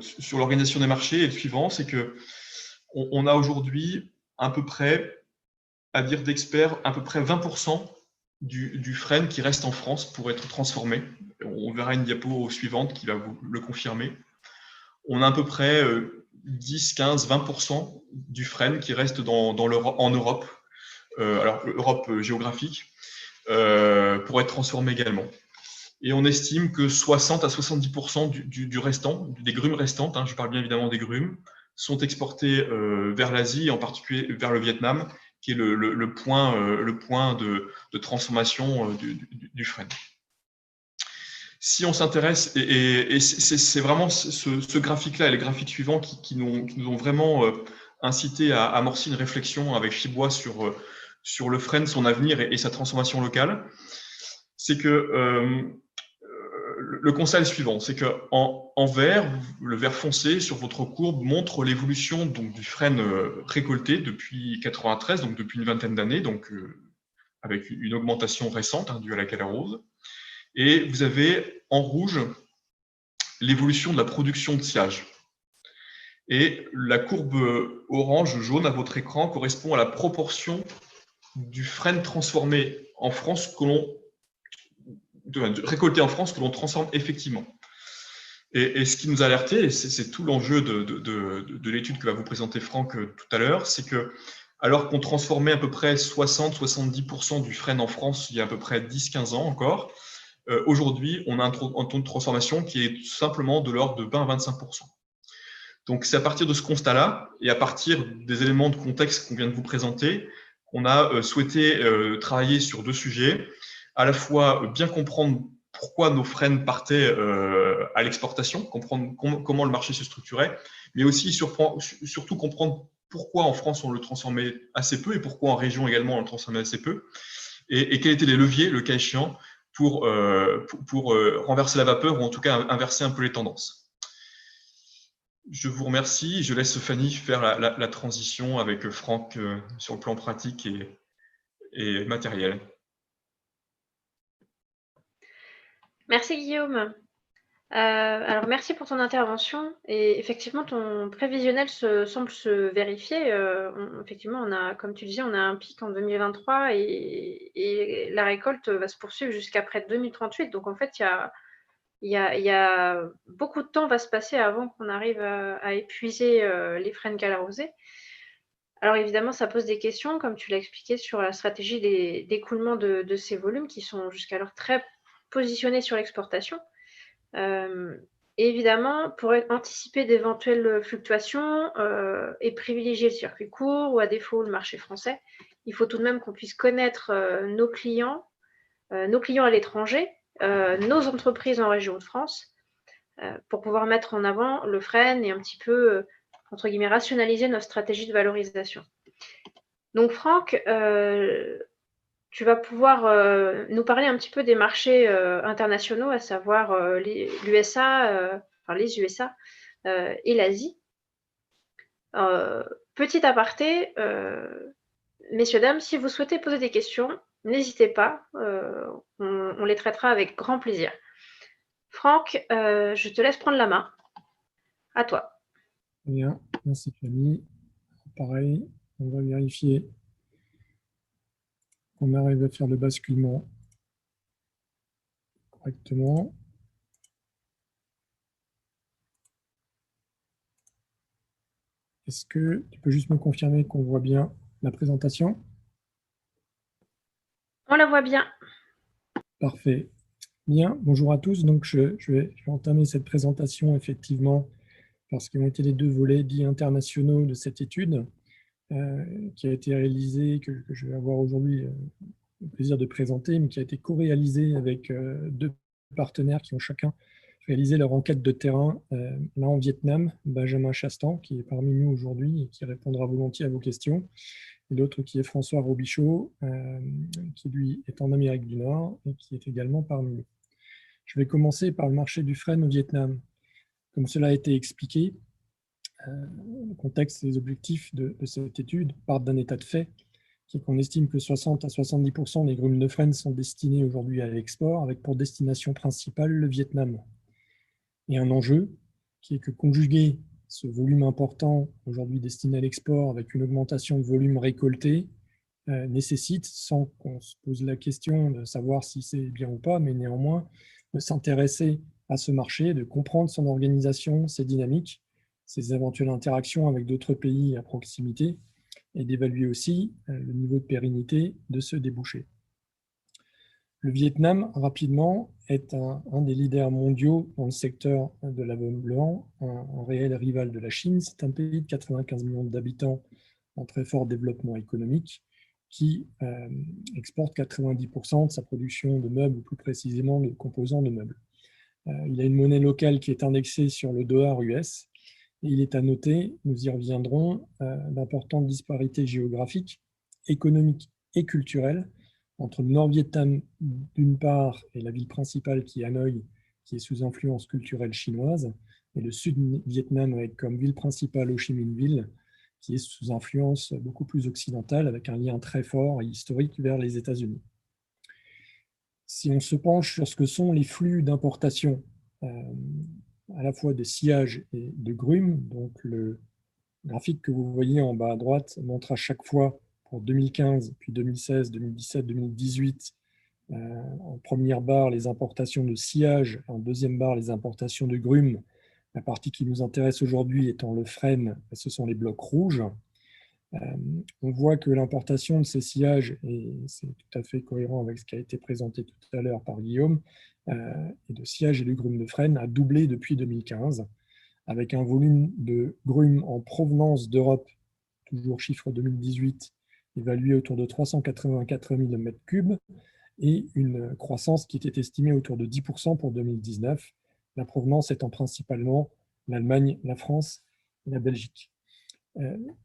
sur l'organisation des marchés est le suivant, c'est qu'on a aujourd'hui à peu près à dire d'experts, à peu près 20% du frêne qui reste en France pour être transformé. On verra une diapo suivante qui va vous le confirmer. On a à peu près 10, 15, 20% du frêne qui reste en Europe, alors Europe géographique, pour être transformé également. Et on estime que 60 à 70% du restant, des grumes restantes, je parle bien évidemment des grumes, sont exportées vers l'Asie, en particulier vers le Vietnam, qui est le point de transformation du frêne. Si on s'intéresse, et c'est vraiment ce graphique-là et les graphiques suivants qui nous ont vraiment incité à amorcer une réflexion avec Chibois sur le frêne, son avenir et sa transformation locale, c'est que le constat est le suivant, c'est qu'en vert, le vert foncé sur votre courbe montre l'évolution du frêne récolté depuis 93, donc depuis une vingtaine d'années, donc avec une augmentation récente due à la calarose. Et vous avez en rouge l'évolution de la production de sciage. Et la courbe orange-jaune à votre écran correspond à la proportion du frêne transformé en France récolté en France que l'on transforme effectivement. Et ce qui nous a alerté, et c'est tout l'enjeu de l'étude que va vous présenter Franck tout à l'heure, c'est que alors qu'on transformait à peu près 60-70% du frêne en France il y a à peu près 10-15 ans encore, aujourd'hui, on a un taux de transformation qui est simplement de l'ordre de 20 à 25%. Donc, c'est à partir de ce constat-là et à partir des éléments de contexte qu'on vient de vous présenter, qu'on a souhaité travailler sur deux sujets, à la fois bien comprendre pourquoi nos frênes partaient à l'exportation, comprendre comment le marché se structurait, mais aussi surtout comprendre pourquoi en France on le transformait assez peu et pourquoi en région également on le transformait assez peu, et quels étaient les leviers, le cas échéant, pour renverser la vapeur ou en tout cas inverser un peu les tendances. Je vous remercie. Je laisse Fanny faire la transition avec Franck sur le plan pratique et matériel. Merci Guillaume. Alors merci pour ton intervention et effectivement ton prévisionnel semble se vérifier. Effectivement, on a, comme tu disais, on a un pic en 2023 et la récolte va se poursuivre jusqu'à près de 2038. Donc en fait, il y a beaucoup de temps va se passer avant qu'on arrive à épuiser les frênes calarosés. Alors évidemment, ça pose des questions, comme tu l'as expliqué, sur la stratégie d'écoulement de ces volumes qui sont jusqu'alors très positionnés sur l'exportation. Évidemment, pour anticiper d'éventuelles fluctuations et privilégier le circuit court ou à défaut le marché français, il faut tout de même qu'on puisse connaître nos clients à l'étranger, nos entreprises en région de France, pour pouvoir mettre en avant le frêne et un petit peu, entre guillemets, rationaliser notre stratégie de valorisation. Donc Franck, tu vas pouvoir nous parler un petit peu des marchés internationaux, à savoir les USA et l'Asie. Petit aparté, messieurs, dames, si vous souhaitez poser des questions, n'hésitez pas, on les traitera avec grand plaisir. Franck, je te laisse prendre la main. À toi. Bien, merci Fanny. Pareil, on va vérifier qu'on arrive à faire le basculement correctement. Est-ce que tu peux juste me confirmer qu'on voit bien la présentation? On la voit bien. Parfait. Bien, bonjour à tous. Donc, je vais entamer cette présentation effectivement parce qu'ils ont été les deux volets dits internationaux de cette étude qui a été réalisée, que je vais avoir aujourd'hui le plaisir de présenter, mais qui a été co-réalisée avec deux partenaires qui ont chacun réalisé leur enquête de terrain, l'un en Vietnam, Benjamin Chastan, qui est parmi nous aujourd'hui et qui répondra volontiers à vos questions, et l'autre qui est François Robichaud, qui lui est en Amérique du Nord et qui est également parmi nous. Je vais commencer par le marché du frêne au Vietnam. Comme cela a été expliqué, le contexte et les objectifs de cette étude partent d'un état de fait, qui est qu'on estime que 60 à 70% des grumes de frêne sont destinées aujourd'hui à l'export, avec pour destination principale le Vietnam. Et un enjeu qui est que conjuguer ce volume important aujourd'hui destiné à l'export avec une augmentation de volume récolté nécessite, sans qu'on se pose la question de savoir si c'est bien ou pas, mais néanmoins de s'intéresser à ce marché, de comprendre son organisation, ses dynamiques, ses éventuelles interactions avec d'autres pays à proximité, et d'évaluer aussi le niveau de pérennité de ce débouché. Le Vietnam, rapidement, est un des leaders mondiaux dans le secteur de l'album blanc, un réel rival de la Chine. C'est un pays de 95 millions d'habitants en très fort développement économique qui exporte 90% de sa production de meubles, ou plus précisément de composants de meubles. Il a une monnaie locale qui est indexée sur le dollar US. Et il est à noter, nous y reviendrons, d'importantes disparités géographiques, économiques et culturelles entre le Nord-Vietnam d'une part et la ville principale qui est Hanoï, qui est sous influence culturelle chinoise, et le Sud-Vietnam avec comme ville principale Ho Chi Minh Ville, qui est sous influence beaucoup plus occidentale, avec un lien très fort et historique vers les États-Unis. Si on se penche sur ce que sont les flux d'importation, à la fois de sillage et de grumes, donc le graphique que vous voyez en bas à droite montre à chaque fois pour 2015, puis 2016, 2017, 2018, en première barre les importations de sillage, en deuxième barre les importations de grumes. La partie qui nous intéresse aujourd'hui étant le frêne, ce sont les blocs rouges. On voit que l'importation de ces sillages, et c'est tout à fait cohérent avec ce qui a été présenté tout à l'heure par Guillaume, et de sillage et de grumes de frêne a doublé depuis 2015, avec un volume de grumes en provenance d'Europe, toujours chiffre 2018, évalué autour de 384 000 m3, et une croissance qui était estimée autour de 10% pour 2019, la provenance étant principalement l'Allemagne, la France et la Belgique.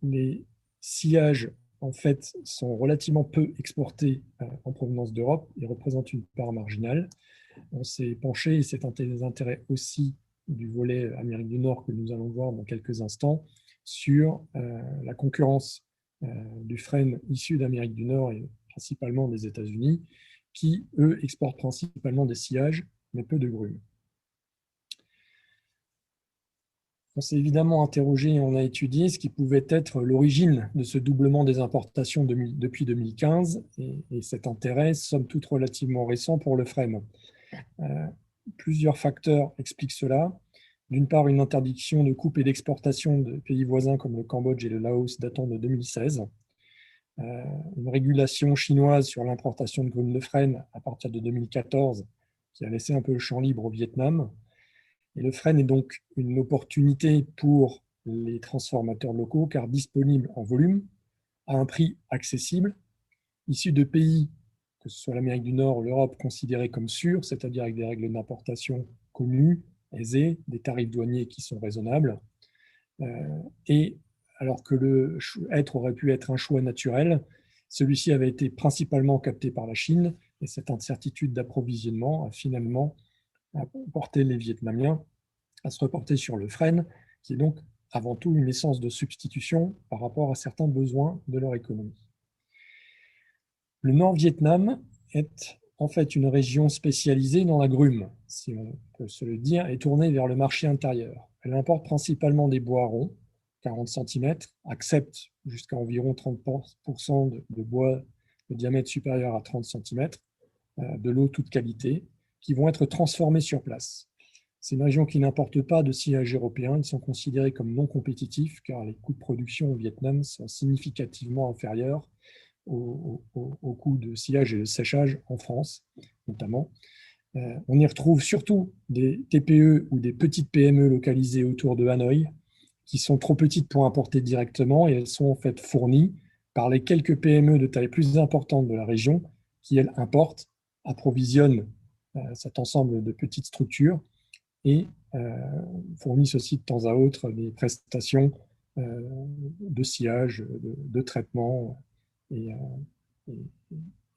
Les sillages, en fait, sont relativement peu exportés en provenance d'Europe et représentent une part marginale. On s'est penché, et c'est un des intérêts aussi du volet Amérique du Nord que nous allons voir dans quelques instants, sur la concurrence du frêne issu d'Amérique du Nord et principalement des États-Unis, qui, eux, exportent principalement des sillages, mais peu de grumes. On s'est évidemment interrogé et on a étudié ce qui pouvait être l'origine de ce doublement des importations depuis 2015 et cet intérêt, somme toute relativement récent pour le frêne. Plusieurs facteurs expliquent cela. D'une part, une interdiction de coupe et d'exportation de pays voisins comme le Cambodge et le Laos datant de 2016. Une régulation chinoise sur l'importation de grumes de frêne à partir de 2014 qui a laissé un peu le champ libre au Vietnam. Et le frêne est donc une opportunité pour les transformateurs locaux car disponible en volume, à un prix accessible, issu de pays, que ce soit l'Amérique du Nord ou l'Europe, considérés comme sûrs, c'est-à-dire avec des règles d'importation connues, aisées, des tarifs douaniers qui sont raisonnables. Et alors que le hêtre aurait pu être un choix naturel, celui-ci avait été principalement capté par la Chine et cette incertitude d'approvisionnement a finalement porté les Vietnamiens à se reporter sur le frêne, qui est donc avant tout une essence de substitution par rapport à certains besoins de leur économie. Le Nord-Vietnam est en fait une région spécialisée dans la grume, si on peut se le dire, et tournée vers le marché intérieur. Elle importe principalement des bois ronds, 40 cm, accepte jusqu'à environ 30% de bois de diamètre supérieur à 30 cm, de l'eau toute qualité, qui vont être transformés sur place. C'est une région qui n'importe pas de sillage européen. Ils sont considérés comme non compétitifs car les coûts de production au Vietnam sont significativement inférieurs aux coûts de sillage et de séchage en France, notamment. On y retrouve surtout des TPE ou des petites PME localisées autour de Hanoï qui sont trop petites pour importer directement et elles sont en fait fournies par les quelques PME de taille plus importante de la région qui, elles, importent, approvisionnent cet ensemble de petites structures et fournissent aussi de temps à autre des prestations de sillage, de traitement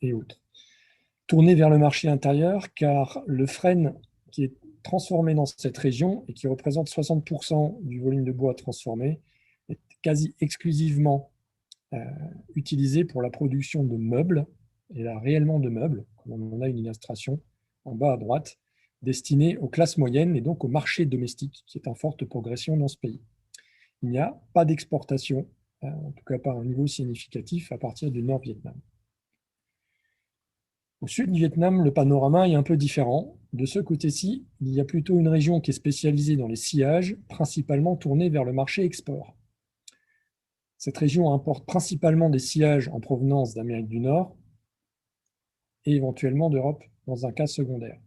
et autres. Tourner vers le marché intérieur, car le frêne qui est transformé dans cette région et qui représente 60% du volume de bois transformé est quasi exclusivement utilisé pour la production de meubles, et là réellement de meubles, comme on en a une illustration en bas à droite, destinée aux classes moyennes et donc au marché domestique, qui est en forte progression dans ce pays. Il n'y a pas d'exportation en tout cas par un niveau significatif, à partir du Nord-Vietnam. Au sud du Vietnam, le panorama est un peu différent. De ce côté-ci, il y a plutôt une région qui est spécialisée dans les sciages, principalement tournée vers le marché export. Cette région importe principalement des sciages en provenance d'Amérique du Nord et éventuellement d'Europe dans un cas secondaire.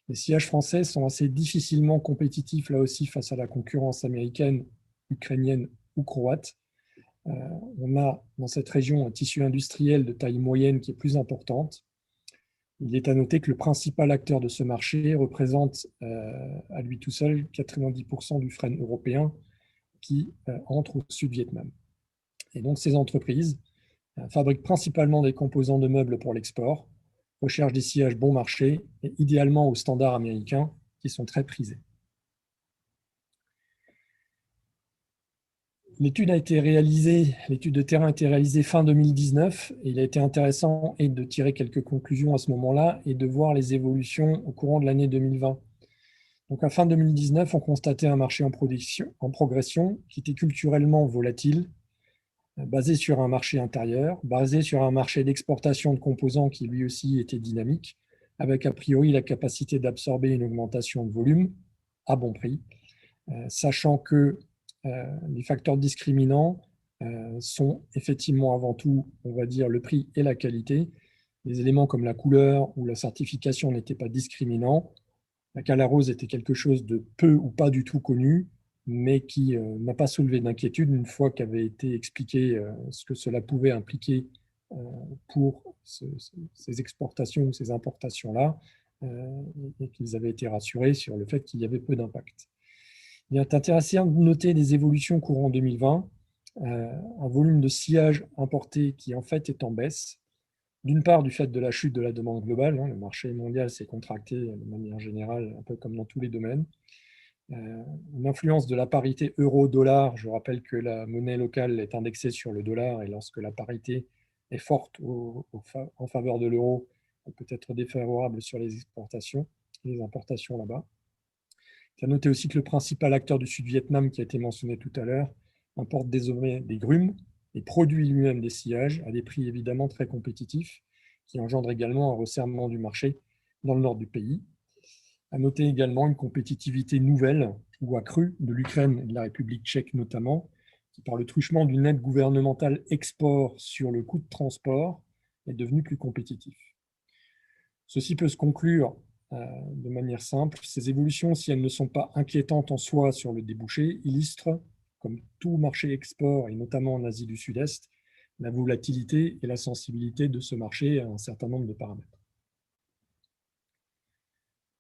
Les sciages français sont assez difficilement compétitifs là aussi face à la concurrence américaine, ukrainienne ou croate. On a dans cette région un tissu industriel de taille moyenne qui est plus importante. Il est à noter que le principal acteur de ce marché représente à lui tout seul 90% du frame européen qui entre au Sud-Vietnam. Et donc ces entreprises fabriquent principalement des composants de meubles pour l'export, recherchent des sillages bon marché et idéalement aux standards américains qui sont très prisés. L'étude de terrain a été réalisée fin 2019 et il a été intéressant de tirer quelques conclusions à ce moment-là et de voir les évolutions au courant de l'année 2020. Donc à fin 2019, on constatait un marché en progression qui était culturellement volatile, basé sur un marché intérieur, basé sur un marché d'exportation de composants qui lui aussi était dynamique, avec a priori la capacité d'absorber une augmentation de volume à bon prix, sachant que les facteurs discriminants sont effectivement avant tout, on va dire, le prix et la qualité. Les éléments comme la couleur ou la certification n'étaient pas discriminants. La Calarose était quelque chose de peu ou pas du tout connu, mais qui n'a pas soulevé d'inquiétude une fois qu'avait été expliqué ce que cela pouvait impliquer pour ces exportations ou ces importations-là, et qu'ils avaient été rassurés sur le fait qu'il y avait peu d'impact. Il est intéressant de noter les évolutions courant 2020, un volume de sillage importé qui en fait est en baisse, d'une part du fait de la chute de la demande globale, le marché mondial s'est contracté de manière générale, un peu comme dans tous les domaines, l'influence de la parité euro-dollar, je rappelle que la monnaie locale est indexée sur le dollar et lorsque la parité est forte en faveur de l'euro, elle peut être défavorable sur les exportations et les importations là-bas. Il faut noter aussi que le principal acteur du Sud-Vietnam, qui a été mentionné tout à l'heure, importe désormais des grumes et produit lui-même des sillages à des prix évidemment très compétitifs, qui engendrent également un resserrement du marché dans le nord du pays. À noter également une compétitivité nouvelle ou accrue de l'Ukraine et de la République tchèque notamment, qui par le truchement d'une aide gouvernementale export sur le coût de transport est devenue plus compétitif. Ceci peut se conclure de manière simple. Ces évolutions, si elles ne sont pas inquiétantes en soi sur le débouché, illustrent, comme tout marché export, et notamment en Asie du Sud-Est, la volatilité et la sensibilité de ce marché à un certain nombre de paramètres.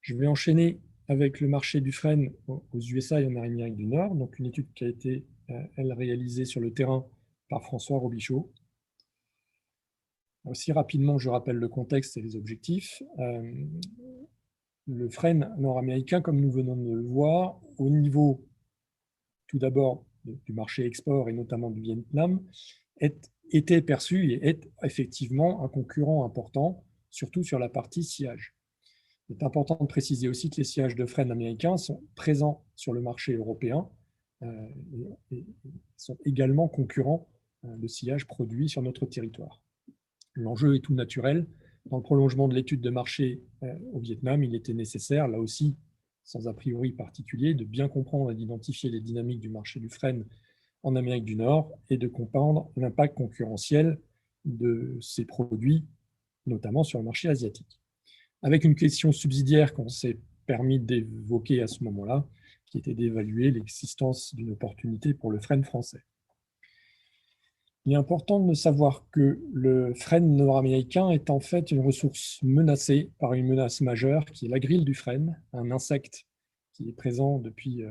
Je vais enchaîner avec le marché du frêne aux USA et en Amérique du Nord, donc une étude qui a été elle, réalisée sur le terrain par François Robichaud. Aussi rapidement, je rappelle le contexte et les objectifs. Le frêne nord-américain, comme nous venons de le voir, au niveau tout d'abord du marché export et notamment du Vietnam, était perçu et est effectivement un concurrent important, surtout sur la partie sillage. Il est important de préciser aussi que les sillages de frêne américains sont présents sur le marché européen et sont également concurrents de sillages produits sur notre territoire. L'enjeu est tout naturel. Dans le prolongement de l'étude de marché au Vietnam, il était nécessaire, là aussi, sans a priori particulier, de bien comprendre et d'identifier les dynamiques du marché du frêne en Amérique du Nord et de comprendre l'impact concurrentiel de ces produits, notamment sur le marché asiatique. Avec une question subsidiaire qu'on s'est permis d'évoquer à ce moment-là, qui était d'évaluer l'existence d'une opportunité pour le frêne français. Il est important de savoir que le frêne nord-américain est en fait une ressource menacée par une menace majeure qui est la grille du frêne, un insecte qui est présent depuis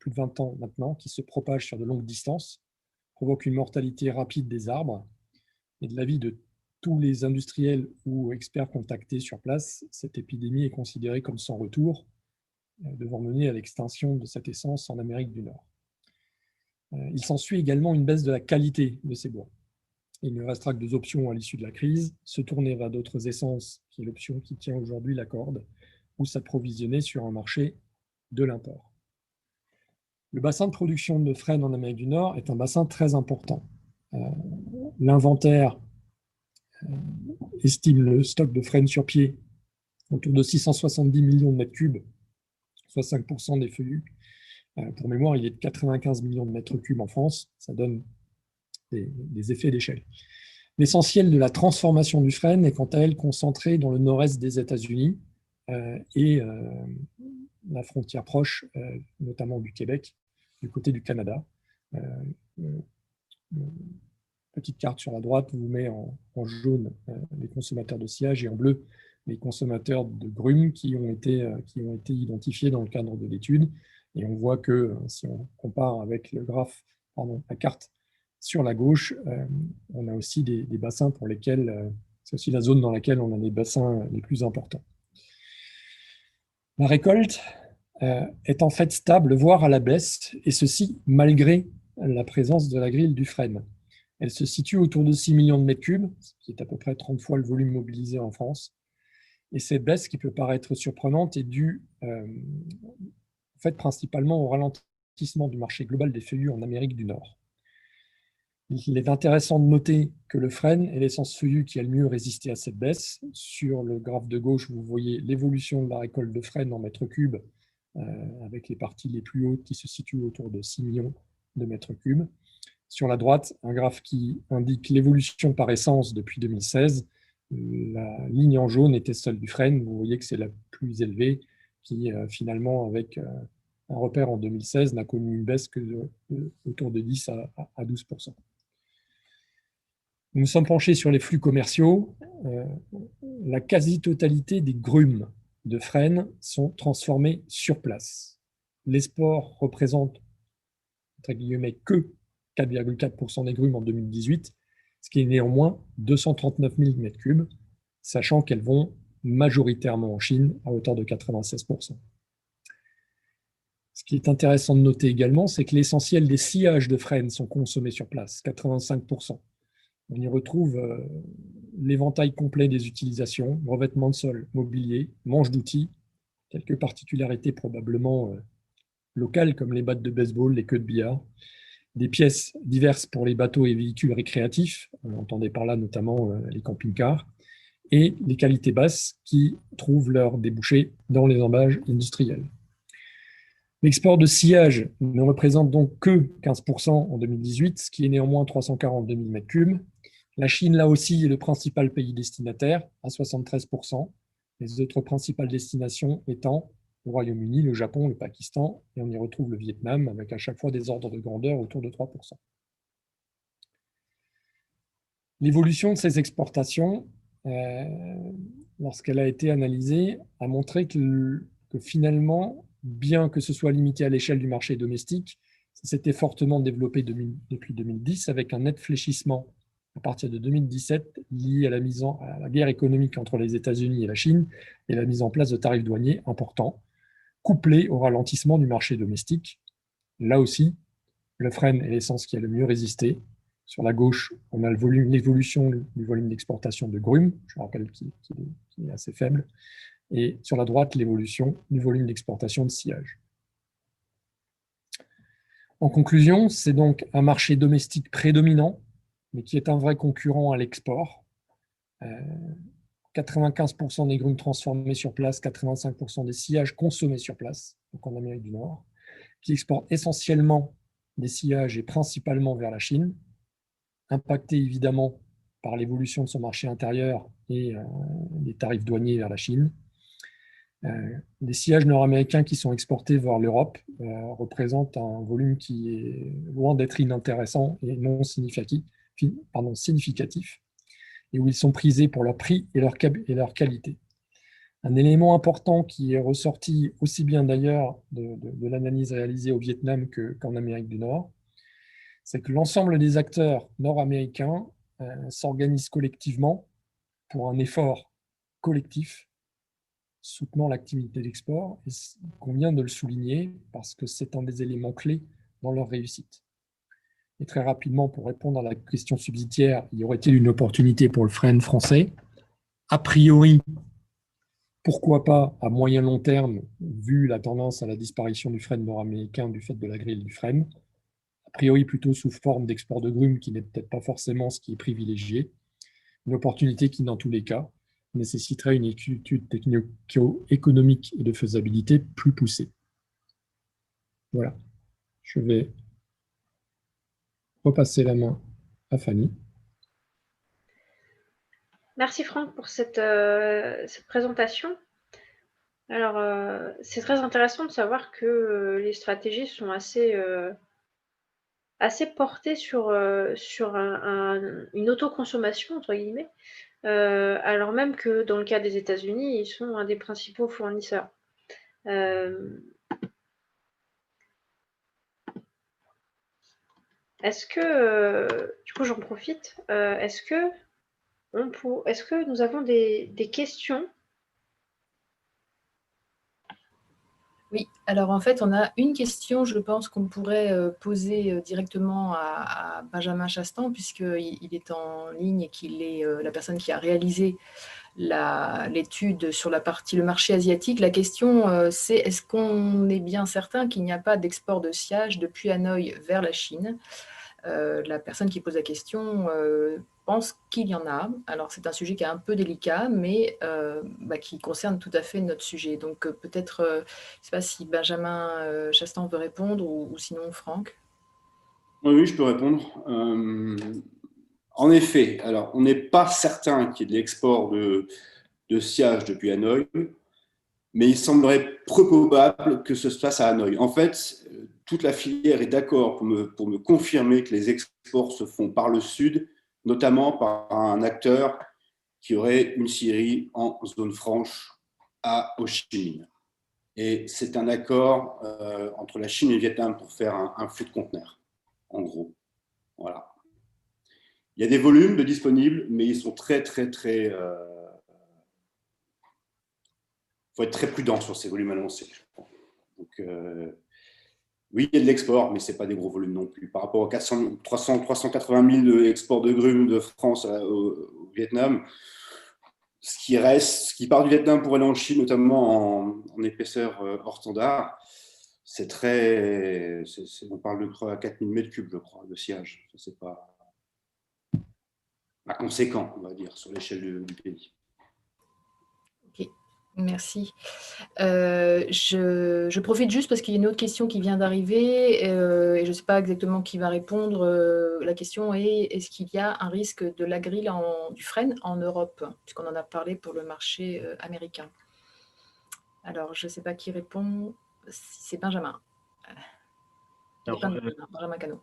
plus de 20 ans maintenant, qui se propage sur de longues distances, provoque une mortalité rapide des arbres. Et de l'avis de tous les industriels ou experts contactés sur place, cette épidémie est considérée comme sans retour, devant mener à l'extinction de cette essence en Amérique du Nord. Il s'ensuit également une baisse de la qualité de ces bois. Il ne restera que deux options à l'issue de la crise, se tourner vers d'autres essences, qui est l'option qui tient aujourd'hui la corde, ou s'approvisionner sur un marché de l'import. Le bassin de production de frêne en Amérique du Nord est un bassin très important. L'inventaire estime le stock de frêne sur pied autour de 670 millions de mètres cubes, soit 5% des feuillus. Pour mémoire, il est de 95 millions de mètres cubes en France. Ça donne des effets d'échelle. L'essentiel de la transformation du frêne est quant à elle concentré dans le nord-est des États-Unis et la frontière proche, notamment du Québec, du côté du Canada. Petite carte sur la droite vous met en jaune les consommateurs de sillage et en bleu les consommateurs de grumes qui ont été identifiés dans le cadre de l'étude. Et on voit que si on compare avec le graphe, la carte sur la gauche, on a aussi des bassins pour lesquels, c'est aussi la zone dans laquelle on a les bassins les plus importants. La récolte est en fait stable, voire à la baisse, et ceci malgré la présence de la grille du frêne. Elle se situe autour de 6 millions de mètres cubes, ce qui est à peu près 30 fois le volume mobilisé en France. Et cette baisse, qui peut paraître surprenante, est due en fait, principalement au ralentissement du marché global des feuillus en Amérique du Nord. Il est intéressant de noter que le frêne est l'essence feuillue qui a le mieux résisté à cette baisse. Sur le graphe de gauche, vous voyez l'évolution de la récolte de frêne en mètres cubes, avec les parties les plus hautes qui se situent autour de 6 millions de mètres cubes. Sur la droite, un graphe qui indique l'évolution par essence depuis 2016. La ligne en jaune était celle du frêne. Vous voyez que c'est la plus élevée qui, finalement, avec un repère en 2016, n'a connu une baisse que autour de 10 à 12%. Nous nous sommes penchés sur les flux commerciaux. La quasi-totalité des grumes de frêne sont transformées sur place. L'export représente, entre guillemets, que 4,4% des grumes en 2018, ce qui est néanmoins 239 000 m3, sachant qu'elles vont majoritairement en Chine à hauteur de 96%. Ce qui est intéressant de noter également, c'est que l'essentiel des sillages de frêne sont consommés sur place, 85%. On y retrouve l'éventail complet des utilisations, revêtement de sol, mobilier, manche d'outils, quelques particularités probablement locales comme les battes de baseball, les queues de billard, des pièces diverses pour les bateaux et véhicules récréatifs, on entendait par là notamment les camping-cars, et les qualités basses qui trouvent leur débouché dans les emballages industriels. L'export de sillage ne représente donc que 15% en 2018, ce qui est néanmoins 342 000 m3. La Chine, là aussi, est le principal pays destinataire, à 73%. Les autres principales destinations étant le Royaume-Uni, le Japon, le Pakistan, et on y retrouve le Vietnam, avec à chaque fois des ordres de grandeur autour de 3%. L'évolution de ces exportations, lorsqu'elle a été analysée, a montré que finalement, bien que ce soit limité à l'échelle du marché domestique, ça s'était fortement développé depuis 2010, avec un net fléchissement à partir de 2017 lié à la guerre économique entre les États-Unis et la Chine et la mise en place de tarifs douaniers importants, couplés au ralentissement du marché domestique. Là aussi, le frêne est l'essence qui a le mieux résisté. Sur la gauche, on a l'évolution du volume d'exportation de grumes, je rappelle qu'il est assez faible, et sur la droite, l'évolution du volume d'exportation de sillage. En conclusion, c'est donc un marché domestique prédominant, mais qui est un vrai concurrent à l'export. 95% des grumes transformées sur place, 85% des sillages consommés sur place, donc en Amérique du Nord, qui exporte essentiellement des sillages et principalement vers la Chine, impacté évidemment par l'évolution de son marché intérieur et des tarifs douaniers vers la Chine. Les sillages nord-américains qui sont exportés vers l'Europe représentent un volume qui est loin d'être inintéressant et non significatif, et où ils sont prisés pour leur prix et leur qualité. Un élément important qui est ressorti aussi bien d'ailleurs de l'analyse réalisée au Vietnam qu'en Amérique du Nord, c'est que l'ensemble des acteurs nord-américains s'organisent collectivement pour un effort collectif soutenant l'activité d'export. Et il convient de le souligner parce que c'est un des éléments clés dans leur réussite. Et très rapidement, pour répondre à la question subsidiaire, y aurait-il une opportunité pour le frêne français? A priori, Pourquoi pas à moyen long terme, vu la tendance à la disparition du frêne nord-américain du fait de la grille du frêne, a priori plutôt sous forme d'export de grumes, qui n'est peut-être pas forcément ce qui est privilégié. Une opportunité qui, dans tous les cas, nécessiterait une étude technico-économique et de faisabilité plus poussée. Voilà. Je vais repasser la main à Fanny. Merci Franck pour cette présentation. Alors, c'est très intéressant de savoir que les stratégies sont assez portées sur une autoconsommation, entre guillemets, alors même que dans le cas des États-Unis, ils sont un des principaux fournisseurs. Est-ce que, du coup, j'en profite, est-ce que nous avons des questions? Oui, alors en fait, on a une question, je pense, qu'on pourrait poser directement à Benjamin Chastan, puisqu'il est en ligne et qu'il est la personne qui a réalisé l'étude sur le marché asiatique. La question, c'est est-ce qu'on est bien certain qu'il n'y a pas d'export de sciage depuis Hanoï vers la Chine? La personne qui pose la question pense qu'il y en a. Alors, c'est un sujet qui est un peu délicat, mais qui concerne tout à fait notre sujet. Donc, peut-être, je ne sais pas si Benjamin Chastan veut répondre ou sinon Franck. Oui, je peux répondre. En effet, alors, on n'est pas certain qu'il y ait de l'export de sciage depuis Hanoï, mais il semblerait peu probable que ce se fasse à Hanoï. En fait, toute la filière est d'accord pour me confirmer que les exports se font par le sud, notamment par un acteur qui aurait une scierie en zone franche à Ho Chi Minh. Et c'est un accord entre la Chine et le Vietnam pour faire un flux de conteneurs, en gros. Voilà. Il y a des volumes de disponibles, mais ils sont très. Il faut être très prudent sur ces volumes annoncés. Donc, oui, il y a de l'export, mais ce n'est pas des gros volumes non plus. Par rapport aux 380 000 exports de grumes de France au Vietnam, ce qui part du Vietnam pour aller en Chine, notamment en épaisseur hors standard, on parle de creux à 4 000 mètres cubes, je crois, de sciage. Ce n'est pas conséquent, on va dire, sur l'échelle du pays. Ok, merci. Je profite juste parce qu'il y a une autre question qui vient d'arriver et je ne sais pas exactement qui va répondre. La question est, est-ce qu'il y a un risque de la grille du frêne en Europe, puisqu'on en a parlé pour le marché américain? Alors, je ne sais pas qui répond. C'est Benjamin. Alors, Benjamin Cano.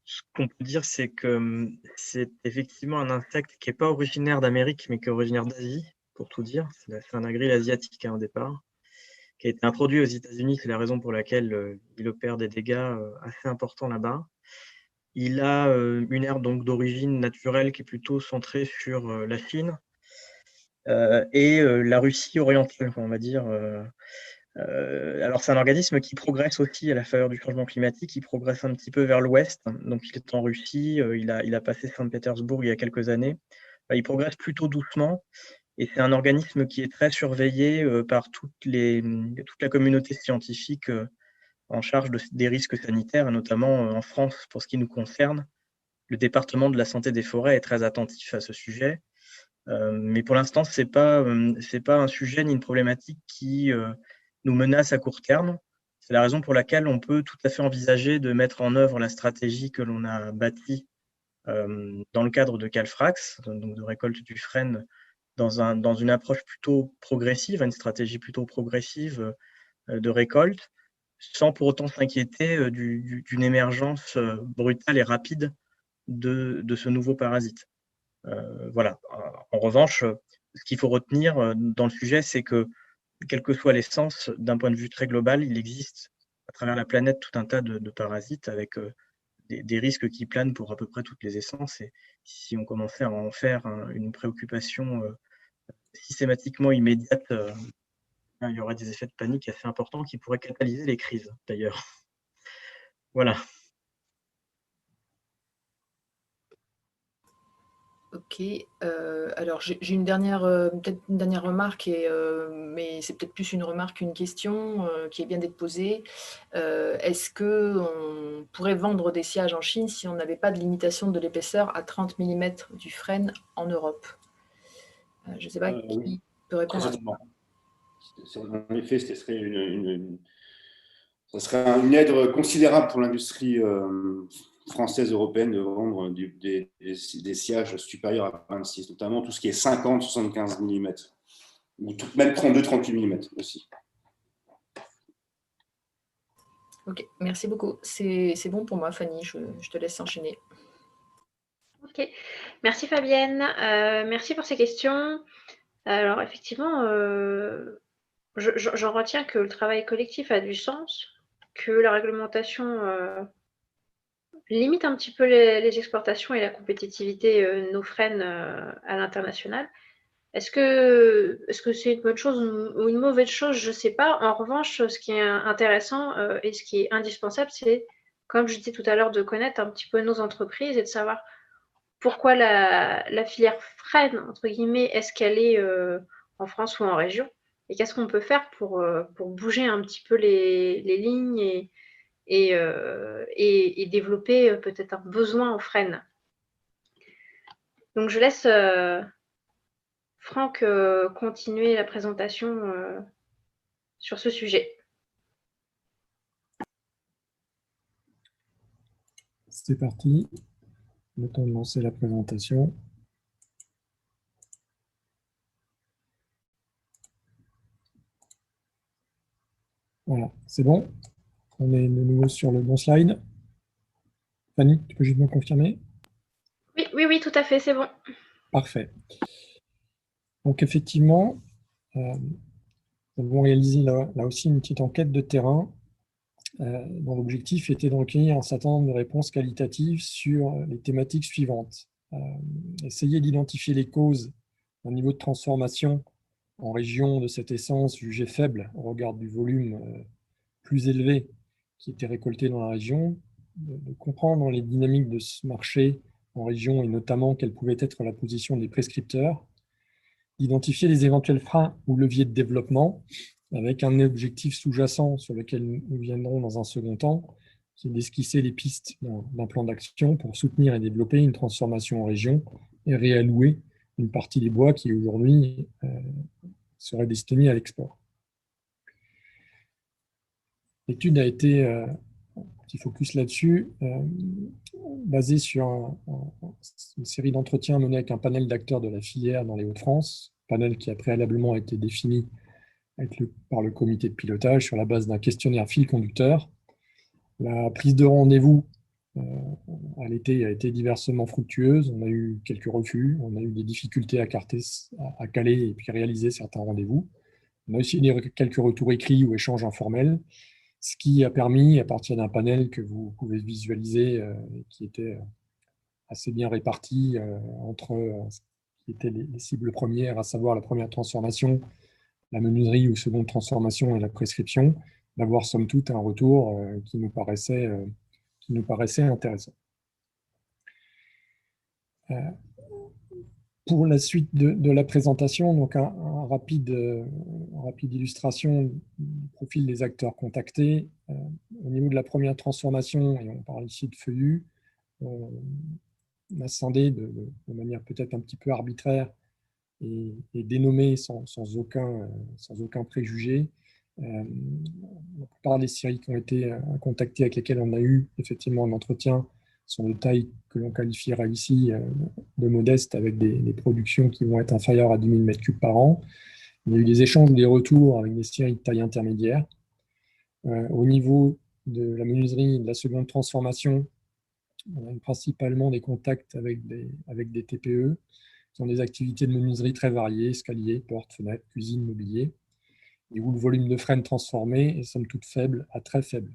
ce qu'on peut dire, c'est que c'est effectivement un insecte qui n'est pas originaire d'Amérique, mais qui est originaire d'Asie, pour tout dire. C'est un agril asiatique au départ, qui a été introduit aux États-Unis. C'est la raison pour laquelle il opère des dégâts assez importants là-bas. Il a une aire donc d'origine naturelle qui est plutôt centrée sur la Chine et la Russie orientale, on va dire. Alors, c'est un organisme qui progresse aussi à la faveur du changement climatique. Il progresse un petit peu vers l'ouest. Donc, il est en Russie. Il a passé Saint-Pétersbourg il y a quelques années. Il progresse plutôt doucement. Et c'est un organisme qui est très surveillé par toute la communauté scientifique en charge des risques sanitaires, notamment en France, pour ce qui nous concerne. Le département de la santé des forêts est très attentif à ce sujet. Mais pour l'instant, ce n'est pas un sujet ni une problématique qui nous menace à court terme. C'est la raison pour laquelle on peut tout à fait envisager de mettre en œuvre la stratégie que l'on a bâtie dans le cadre de Calfrax, donc de récolte du frêne, dans une approche plutôt progressive, une stratégie plutôt progressive de récolte, sans pour autant s'inquiéter d'une émergence brutale et rapide de ce nouveau parasite. Voilà. En revanche, ce qu'il faut retenir dans le sujet, c'est que, quel que soit l'essence, d'un point de vue très global, il existe à travers la planète tout un tas de parasites avec des risques qui planent pour à peu près toutes les essences. Et si on commençait à en faire une préoccupation systématiquement immédiate, il y aurait des effets de panique assez importants qui pourraient catalyser les crises, d'ailleurs. Voilà. Ok. Alors, j'ai une dernière, peut-être une dernière remarque, mais c'est peut-être plus une remarque qu'une question qui est bien d'être posée. Est-ce qu'on pourrait vendre des sciages en Chine si on n'avait pas de limitation de l'épaisseur à 30 mm du frêne en Europe? Je ne sais pas Oui, qui peut très répondre à ça. certainement. En effet, ça serait une aide considérable pour l'industrie française, européenne, de vendre des sciages supérieurs à 26, notamment tout ce qui est 50-75 mm, ou même 32-38 mm aussi. Ok, merci beaucoup. C'est bon pour moi, Fanny. Je te laisse enchaîner. Ok, merci Fabienne. Merci pour ces questions. Alors effectivement, j'en retiens que le travail collectif a du sens, que la réglementation limite un petit peu les exportations et la compétitivité nous freine à l'international. Est-ce que c'est une bonne chose ou une mauvaise chose? Je ne sais pas. En revanche, ce qui est intéressant et ce qui est indispensable, c'est, comme je disais tout à l'heure, de connaître un petit peu nos entreprises et de savoir pourquoi la filière freine, entre guillemets, est-ce qu'elle est en France ou en région? Et qu'est-ce qu'on peut faire pour bouger un petit peu les lignes et développer peut-être un besoin en freine? Donc je laisse Franck continuer la présentation sur ce sujet. C'est parti. Le temps de lancer la présentation. Voilà, c'est bon. On est de nouveau sur le bon slide. Fanny, tu peux juste me confirmer? Oui, tout à fait, c'est bon. Parfait. Donc effectivement, nous avons réalisé là aussi une petite enquête de terrain dont l'objectif était de recueillir un certain nombre de réponses qualitatives sur les thématiques suivantes. Essayer d'identifier les causes d'un niveau de transformation en région de cette essence jugée faible au regard du volume plus élevé qui était récolté dans la région, de comprendre les dynamiques de ce marché en région et notamment quelle pouvait être la position des prescripteurs, d'identifier les éventuels freins ou leviers de développement avec un objectif sous-jacent sur lequel nous viendrons dans un second temps, c'est d'esquisser les pistes d'un plan d'action pour soutenir et développer une transformation en région et réallouer une partie des bois qui aujourd'hui seraient destinés à l'export. L'étude a été, petit focus là-dessus, basée sur une série d'entretiens menés avec un panel d'acteurs de la filière dans les Hauts-de-France, panel qui a préalablement été défini par le comité de pilotage sur la base d'un questionnaire fil conducteur. La prise de rendez-vous à l'été a été diversement fructueuse. On a eu quelques refus, on a eu des difficultés à caler et puis réaliser certains rendez-vous. On a aussi quelques retours écrits ou échanges informels, ce qui a permis, à partir d'un panel que vous pouvez visualiser, qui était assez bien réparti entre ce qui étaient les cibles premières, à savoir la première transformation, la menuiserie ou seconde transformation et la prescription, d'avoir somme toute un retour qui nous paraissait intéressant. Pour la suite de la présentation, donc un rapide illustration du profil des acteurs contactés. Au niveau de la première transformation, et on parle ici de feuillus, on a scindé de manière peut-être un petit peu arbitraire et dénommé sans aucun préjugé. La plupart des scieries qui ont été contactées, avec lesquelles on a eu effectivement un entretien, sont de taille que l'on qualifiera ici de modeste, avec des productions qui vont être inférieures à 10 000 m3 par an. Il y a eu des échanges, des retours avec des scieries de taille intermédiaire. Au niveau de la menuiserie et de la seconde transformation, on a principalement des contacts avec des TPE, qui ont des activités de menuiserie très variées, escaliers, portes, fenêtres, cuisine, mobilier, et où le volume de frêne transformé est somme toute faible à très faible.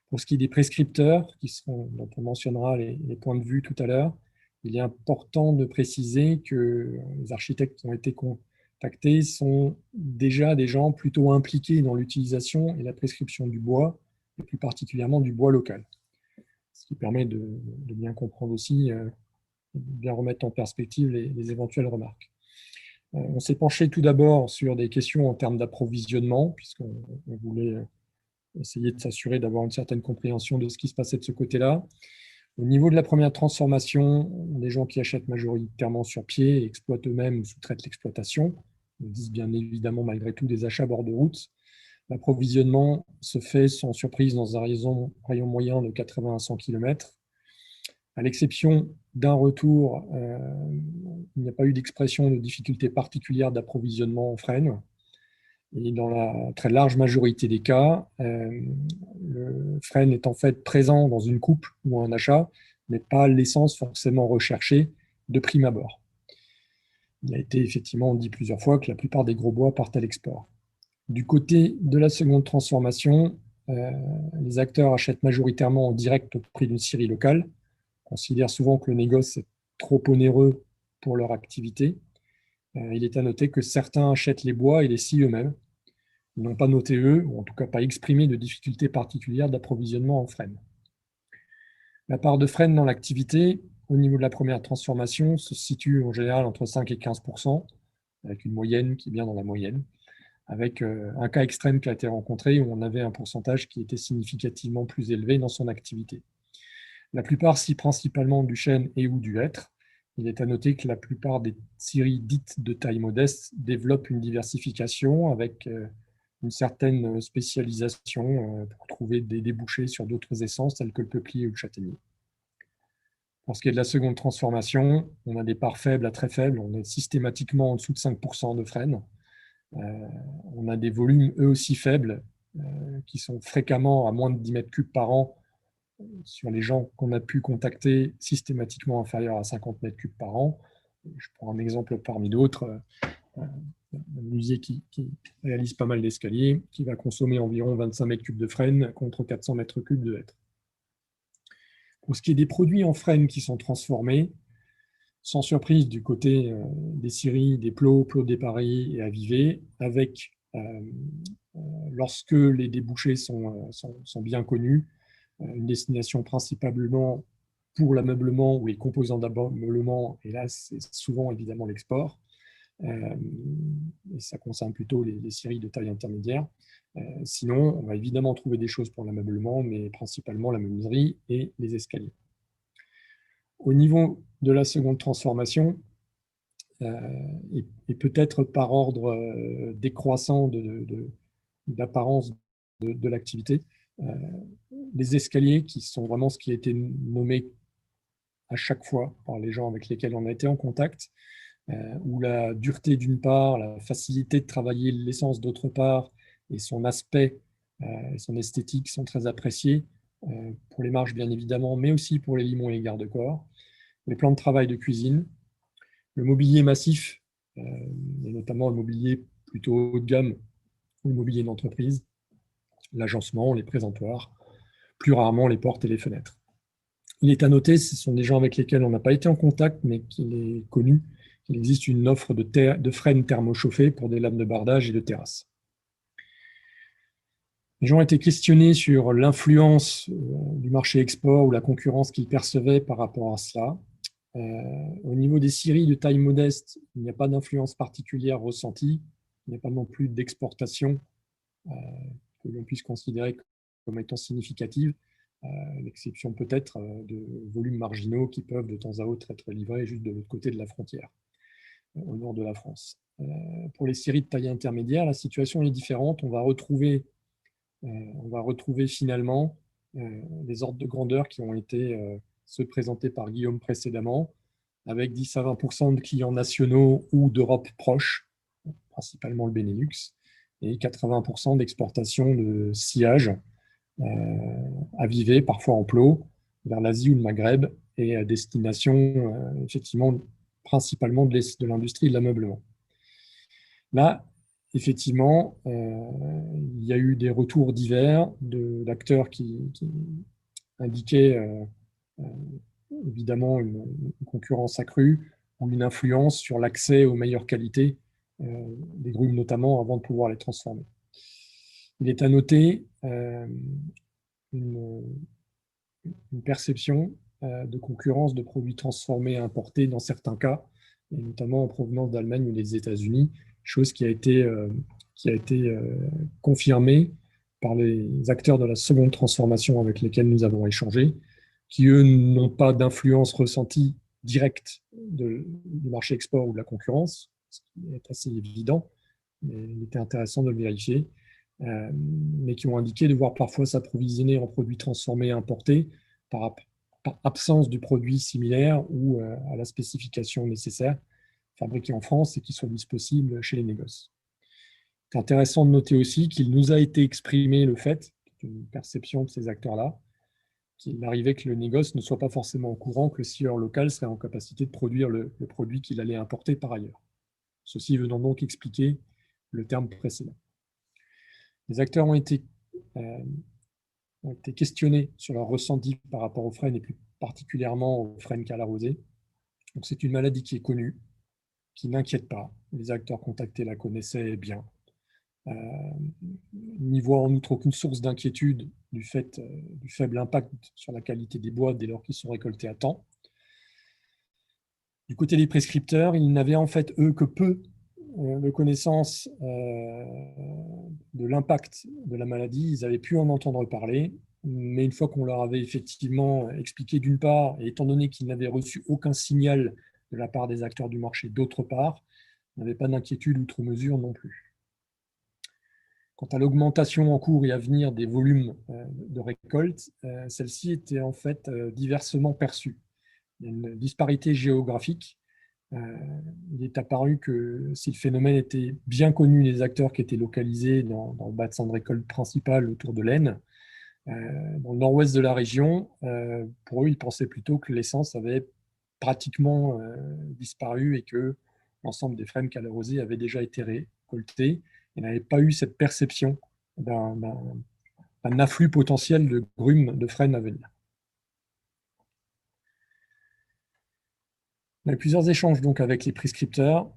Pour ce qui est des prescripteurs, dont on mentionnera les points de vue tout à l'heure, il est important de préciser que les architectes qui ont été contactés sont déjà des gens plutôt impliqués dans l'utilisation et la prescription du bois, et plus particulièrement du bois local. Ce qui permet de bien comprendre aussi bien remettre en perspective les éventuelles remarques. On s'est penché tout d'abord sur des questions en termes d'approvisionnement, puisqu'on voulait essayer de s'assurer d'avoir une certaine compréhension de ce qui se passait de ce côté-là. Au niveau de la première transformation, des gens qui achètent majoritairement sur pied, exploitent eux-mêmes ou sous-traitent l'exploitation, disent bien évidemment malgré tout des achats bord de route. L'approvisionnement se fait sans surprise dans un rayon moyen de 80 à 100 km. À l'exception d'un retour, il n'y a pas eu d'expression de difficulté particulière d'approvisionnement en frêne. Et dans la très large majorité des cas, le frêne est en fait présent dans une coupe ou un achat, mais pas l'essence forcément recherchée de prime abord. Il a été effectivement dit plusieurs fois que la plupart des gros bois partent à l'export. Du côté de la seconde transformation, les acteurs achètent majoritairement en direct au prix d'une scierie locale, considèrent souvent que le négoce est trop onéreux pour leur activité. Il est à noter que certains achètent les bois et les scient eux-mêmes. Ils n'ont pas noté, eux, ou en tout cas pas exprimé de difficultés particulières d'approvisionnement en frêne. La part de frêne dans l'activité, au niveau de la première transformation, se situe en général entre 5 et 15%, avec une moyenne qui est bien dans la moyenne, avec un cas extrême qui a été rencontré où on avait un pourcentage qui était significativement plus élevé dans son activité. La plupart scient principalement du chêne et ou du hêtre. Il est à noter que la plupart des scieries dites de taille modeste développent une diversification avec une certaine spécialisation pour trouver des débouchés sur d'autres essences telles que le peuplier ou le châtaignier. Pour ce qui est de la seconde transformation, on a des parts faibles à très faibles, on est systématiquement en dessous de 5% de frêne. On a des volumes eux aussi faibles qui sont fréquemment à moins de 10 mètres cubes par an sur les gens qu'on a pu contacter, systématiquement inférieurs à 50 mètres cubes par an. Je prends un exemple parmi d'autres. Un musée qui réalise pas mal d'escaliers, qui va consommer environ 25 mètres cubes de frêne contre 400 mètres cubes de hêtre. Pour ce qui est des produits en frêne qui sont transformés, sans surprise du côté des scieries, des plots déparés et avivés, avec, lorsque les débouchés sont bien connus, une destination principalement pour l'ameublement ou les composants d'ameublement, et là c'est souvent évidemment l'export. Et ça concerne plutôt les scieries de taille intermédiaire. Sinon, on va évidemment trouver des choses pour l'ameublement, mais principalement la menuiserie et les escaliers. Au niveau de la seconde transformation, et peut-être par ordre décroissant d'apparence de l'activité, les escaliers, qui sont vraiment ce qui a été nommé à chaque fois par les gens avec lesquels on a été en contact, où la dureté d'une part, la facilité de travailler l'essence d'autre part, et son aspect et son esthétique sont très appréciés, pour les marches bien évidemment, mais aussi pour les limons et les garde-corps, les plans de travail de cuisine, le mobilier massif, et notamment le mobilier plutôt haut de gamme, ou le mobilier d'entreprise, l'agencement, les présentoirs, plus rarement les portes et les fenêtres. Il est à noter, ce sont des gens avec lesquels on n'a pas été en contact, mais qu'il est connu qu'il existe une offre de frêne thermochauffée pour des lames de bardage et de terrasse. Les gens ont été questionnés sur l'influence du marché export ou la concurrence qu'ils percevaient par rapport à cela. Au niveau des scieries de taille modeste, il n'y a pas d'influence particulière ressentie. Il n'y a pas non plus d'exportation que l'on puisse considérer comme étant significative, l'exception peut-être de volumes marginaux qui peuvent de temps à autre être livrés juste de l'autre côté de la frontière, au nord de la France. Pour les scieries de taille intermédiaire, la situation est différente. On va retrouver finalement les ordres de grandeur qui ont été ceux présentés par Guillaume précédemment, avec 10 à 20% de clients nationaux ou d'Europe proche, principalement le Benelux, et 80% d'exportation de sciage avivés, parfois en plot, vers l'Asie ou le Maghreb, et à destination effectivement principalement de l'industrie de l'ameublement. Là, effectivement, il y a eu des retours divers d'acteurs qui indiquaient évidemment une concurrence accrue ou une influence sur l'accès aux meilleures qualités des grumes notamment avant de pouvoir les transformer. Il est à noter une perception de concurrence de produits transformés et importés dans certains cas, et notamment en provenance d'Allemagne ou des États-Unis, chose qui a été confirmée par les acteurs de la seconde transformation avec lesquels nous avons échangé, qui, eux, n'ont pas d'influence ressentie directe du marché export ou de la concurrence, ce qui est assez évident, mais il était intéressant de le vérifier, mais qui ont indiqué devoir parfois s'approvisionner en produits transformés et importés par absence du produit similaire ou à la spécification nécessaire, fabriqué en France et qui soit disponible chez les négoces. C'est intéressant de noter aussi qu'il nous a été exprimé le fait, une perception de ces acteurs-là, qu'il arrivait que le négoce ne soit pas forcément au courant que le scieur local serait en capacité de produire le produit qu'il allait importer par ailleurs. Ceci venant donc expliquer le terme précédent. Les acteurs ont été questionnés sur leur ressenti par rapport aux frênes et plus particulièrement aux frênes calarrosés. Donc c'est une maladie qui est connue, qui n'inquiète pas. Les acteurs contactés la connaissaient bien. N'y voient en outre aucune source d'inquiétude du fait du faible impact sur la qualité des bois dès lors qu'ils sont récoltés à temps. Du côté des prescripteurs, ils n'avaient en fait, eux, que peu de connaissance de l'impact de la maladie. Ils avaient pu en entendre parler, mais une fois qu'on leur avait effectivement expliqué d'une part, et étant donné qu'ils n'avaient reçu aucun signal de la part des acteurs du marché d'autre part, n'avaient pas d'inquiétude outre mesure non plus. Quant à l'augmentation en cours et à venir des volumes de récolte, celle-ci était en fait diversement perçue. Il y a une disparité géographique. Il est apparu que si le phénomène était bien connu des acteurs qui étaient localisés dans le bassin de récolte principal autour de l'Aisne, dans le nord-ouest de la région, pour eux, ils pensaient plutôt que l'essence avait pratiquement disparu et que l'ensemble des frênes calarrosés avaient déjà été récoltés et n'avaient pas eu cette perception d'un afflux potentiel de grumes de frênes à venir. On a eu plusieurs échanges donc avec les prescripteurs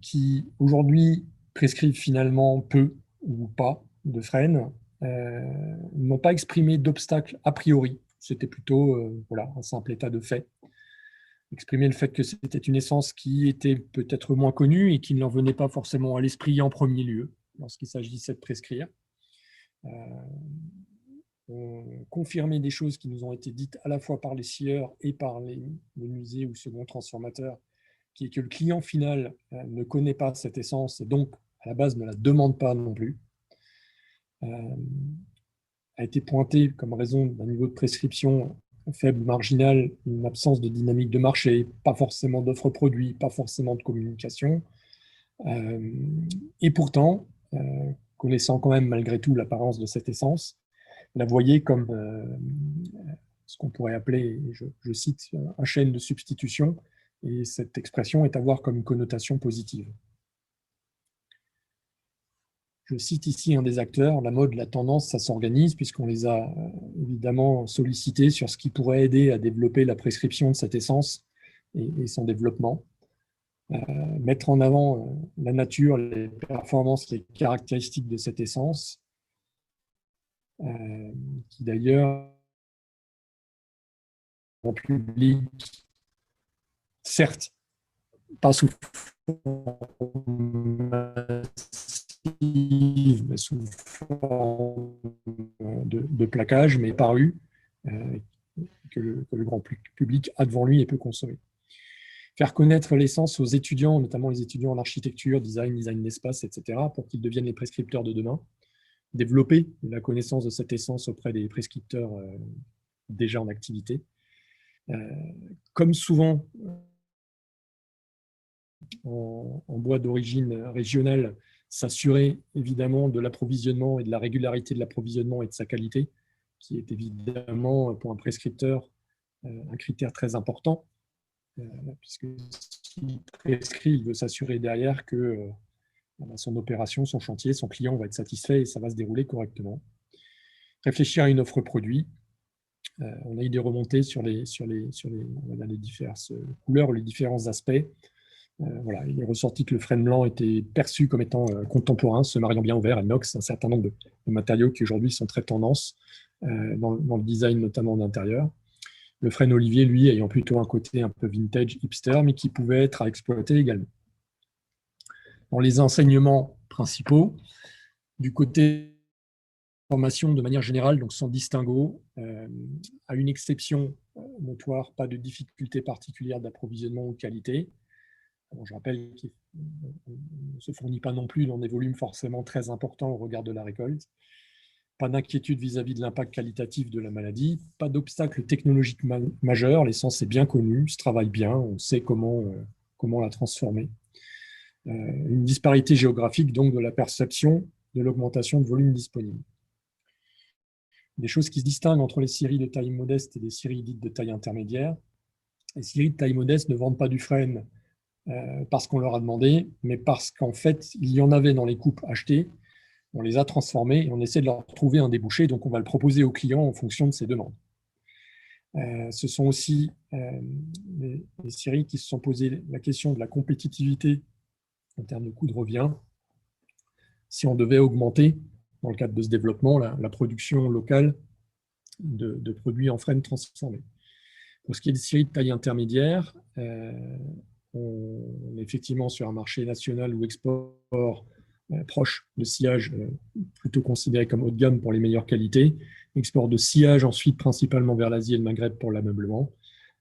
qui aujourd'hui prescrivent finalement peu ou pas de frênes, n'ont pas exprimé d'obstacle a priori. C'était plutôt voilà, un simple état de fait. Exprimer le fait que c'était une essence qui était peut-être moins connue et qui ne leur venait pas forcément à l'esprit en premier lieu lorsqu'il s'agissait de prescrire. Confirmer des choses qui nous ont été dites à la fois par les scieurs et par les musées ou seconds transformateurs, qui est que le client final ne connaît pas cette essence et donc à la base ne la demande pas non plus, a été pointé comme raison d'un niveau de prescription faible, marginal, une absence de dynamique de marché, pas forcément d'offres produits, pas forcément de communication. Et pourtant, connaissant quand même malgré tout l'apparence de cette essence, la voyait comme ce qu'on pourrait appeler, je cite, un chêne de substitution, et cette expression est à voir comme une connotation positive. Je cite ici un des acteurs, la mode, la tendance, ça s'organise, puisqu'on les a évidemment sollicités sur ce qui pourrait aider à développer la prescription de cette essence et son développement. Mettre en avant la nature, les performances, les caractéristiques de cette essence, qui d'ailleurs, en public, certes, pas sous forme massive, mais sous forme de plaquage, mais paru, que le grand public a devant lui et peut consommer. Faire connaître l'essence aux étudiants, notamment les étudiants en architecture, design d'espace, etc., pour qu'ils deviennent les prescripteurs de demain. Développer la connaissance de cette essence auprès des prescripteurs déjà en activité. Comme souvent en bois d'origine régionale, s'assurer évidemment de l'approvisionnement et de la régularité de l'approvisionnement et de sa qualité, qui est évidemment pour un prescripteur un critère très important, puisque s'il prescrit, il veut s'assurer derrière que son opération, son chantier, son client va être satisfait et ça va se dérouler correctement. Réfléchir à une offre produit. On a eu des remontées sur les diverses couleurs, les différents aspects. Voilà, il est ressorti que le frêne blanc était perçu comme étant contemporain, se mariant bien au verre, à l'inox, un certain nombre de matériaux qui aujourd'hui sont très tendance dans le design, notamment d'intérieur. Le frêne olivier, lui, ayant plutôt un côté un peu vintage, hipster, mais qui pouvait être à exploiter également. Dans les enseignements principaux, du côté formation de manière générale, donc sans distinguo, à une exception notoire, pas de difficulté particulière d'approvisionnement ou de qualité. Alors, je rappelle qu'il ne se fournit pas non plus dans des volumes forcément très importants au regard de la récolte. Pas d'inquiétude vis-à-vis de l'impact qualitatif de la maladie, pas d'obstacle technologique majeur, l'essence est bien connue, se travaille bien, on sait comment la transformer. Une disparité géographique donc de la perception de l'augmentation de volume disponible. Des choses qui se distinguent entre les scieries de taille modeste et les scieries dites de taille intermédiaire. Les scieries de taille modeste ne vendent pas du frêne parce qu'on leur a demandé, mais parce qu'en fait, il y en avait dans les coupes achetées, on les a transformés et on essaie de leur trouver un débouché, donc on va le proposer aux clients en fonction de ses demandes. Ce sont aussi les scieries qui se sont posées la question de la compétitivité en termes de coût de revient. Si on devait augmenter, dans le cadre de ce développement, la production locale de produits en frêne transformés. Pour ce qui est des scieries de taille intermédiaire, on est effectivement sur un marché national ou export proche de sciage, plutôt considéré comme haut de gamme pour les meilleures qualités. Export de sciage ensuite principalement vers l'Asie et le Maghreb pour l'ameublement.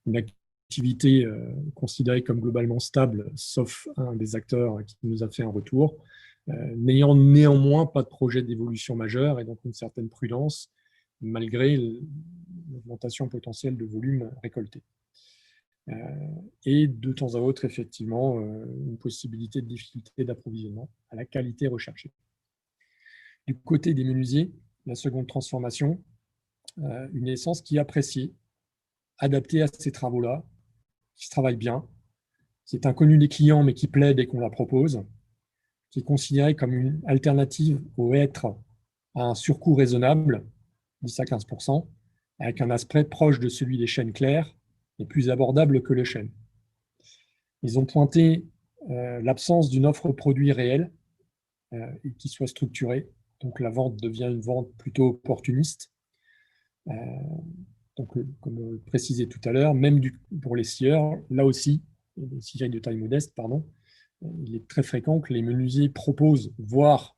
Une activité considérée comme globalement stable, sauf un des acteurs qui nous a fait un retour, n'ayant néanmoins pas de projet d'évolution majeure et donc une certaine prudence malgré l'augmentation potentielle de volume récolté. Et de temps à autre, effectivement, une possibilité de difficulté d'approvisionnement à la qualité recherchée. Du côté des menuisiers, la seconde transformation, une essence qui est appréciée, adaptée à ces travaux-là, qui se travaille bien, qui est inconnue des clients mais qui plaît dès qu'on la propose, qui est considérée comme une alternative au hêtre à un surcoût raisonnable, 10 à 15%, avec un aspect proche de celui des chênes clairs et plus abordable que le chêne. Ils ont pointé l'absence d'une offre produit réelle et qui soit structurée. Donc la vente devient une vente plutôt opportuniste. Donc, comme précisé tout à l'heure, même pour les scieurs, là aussi, les scieries de taille modeste, pardon, il est très fréquent que les menuisiers proposent, voire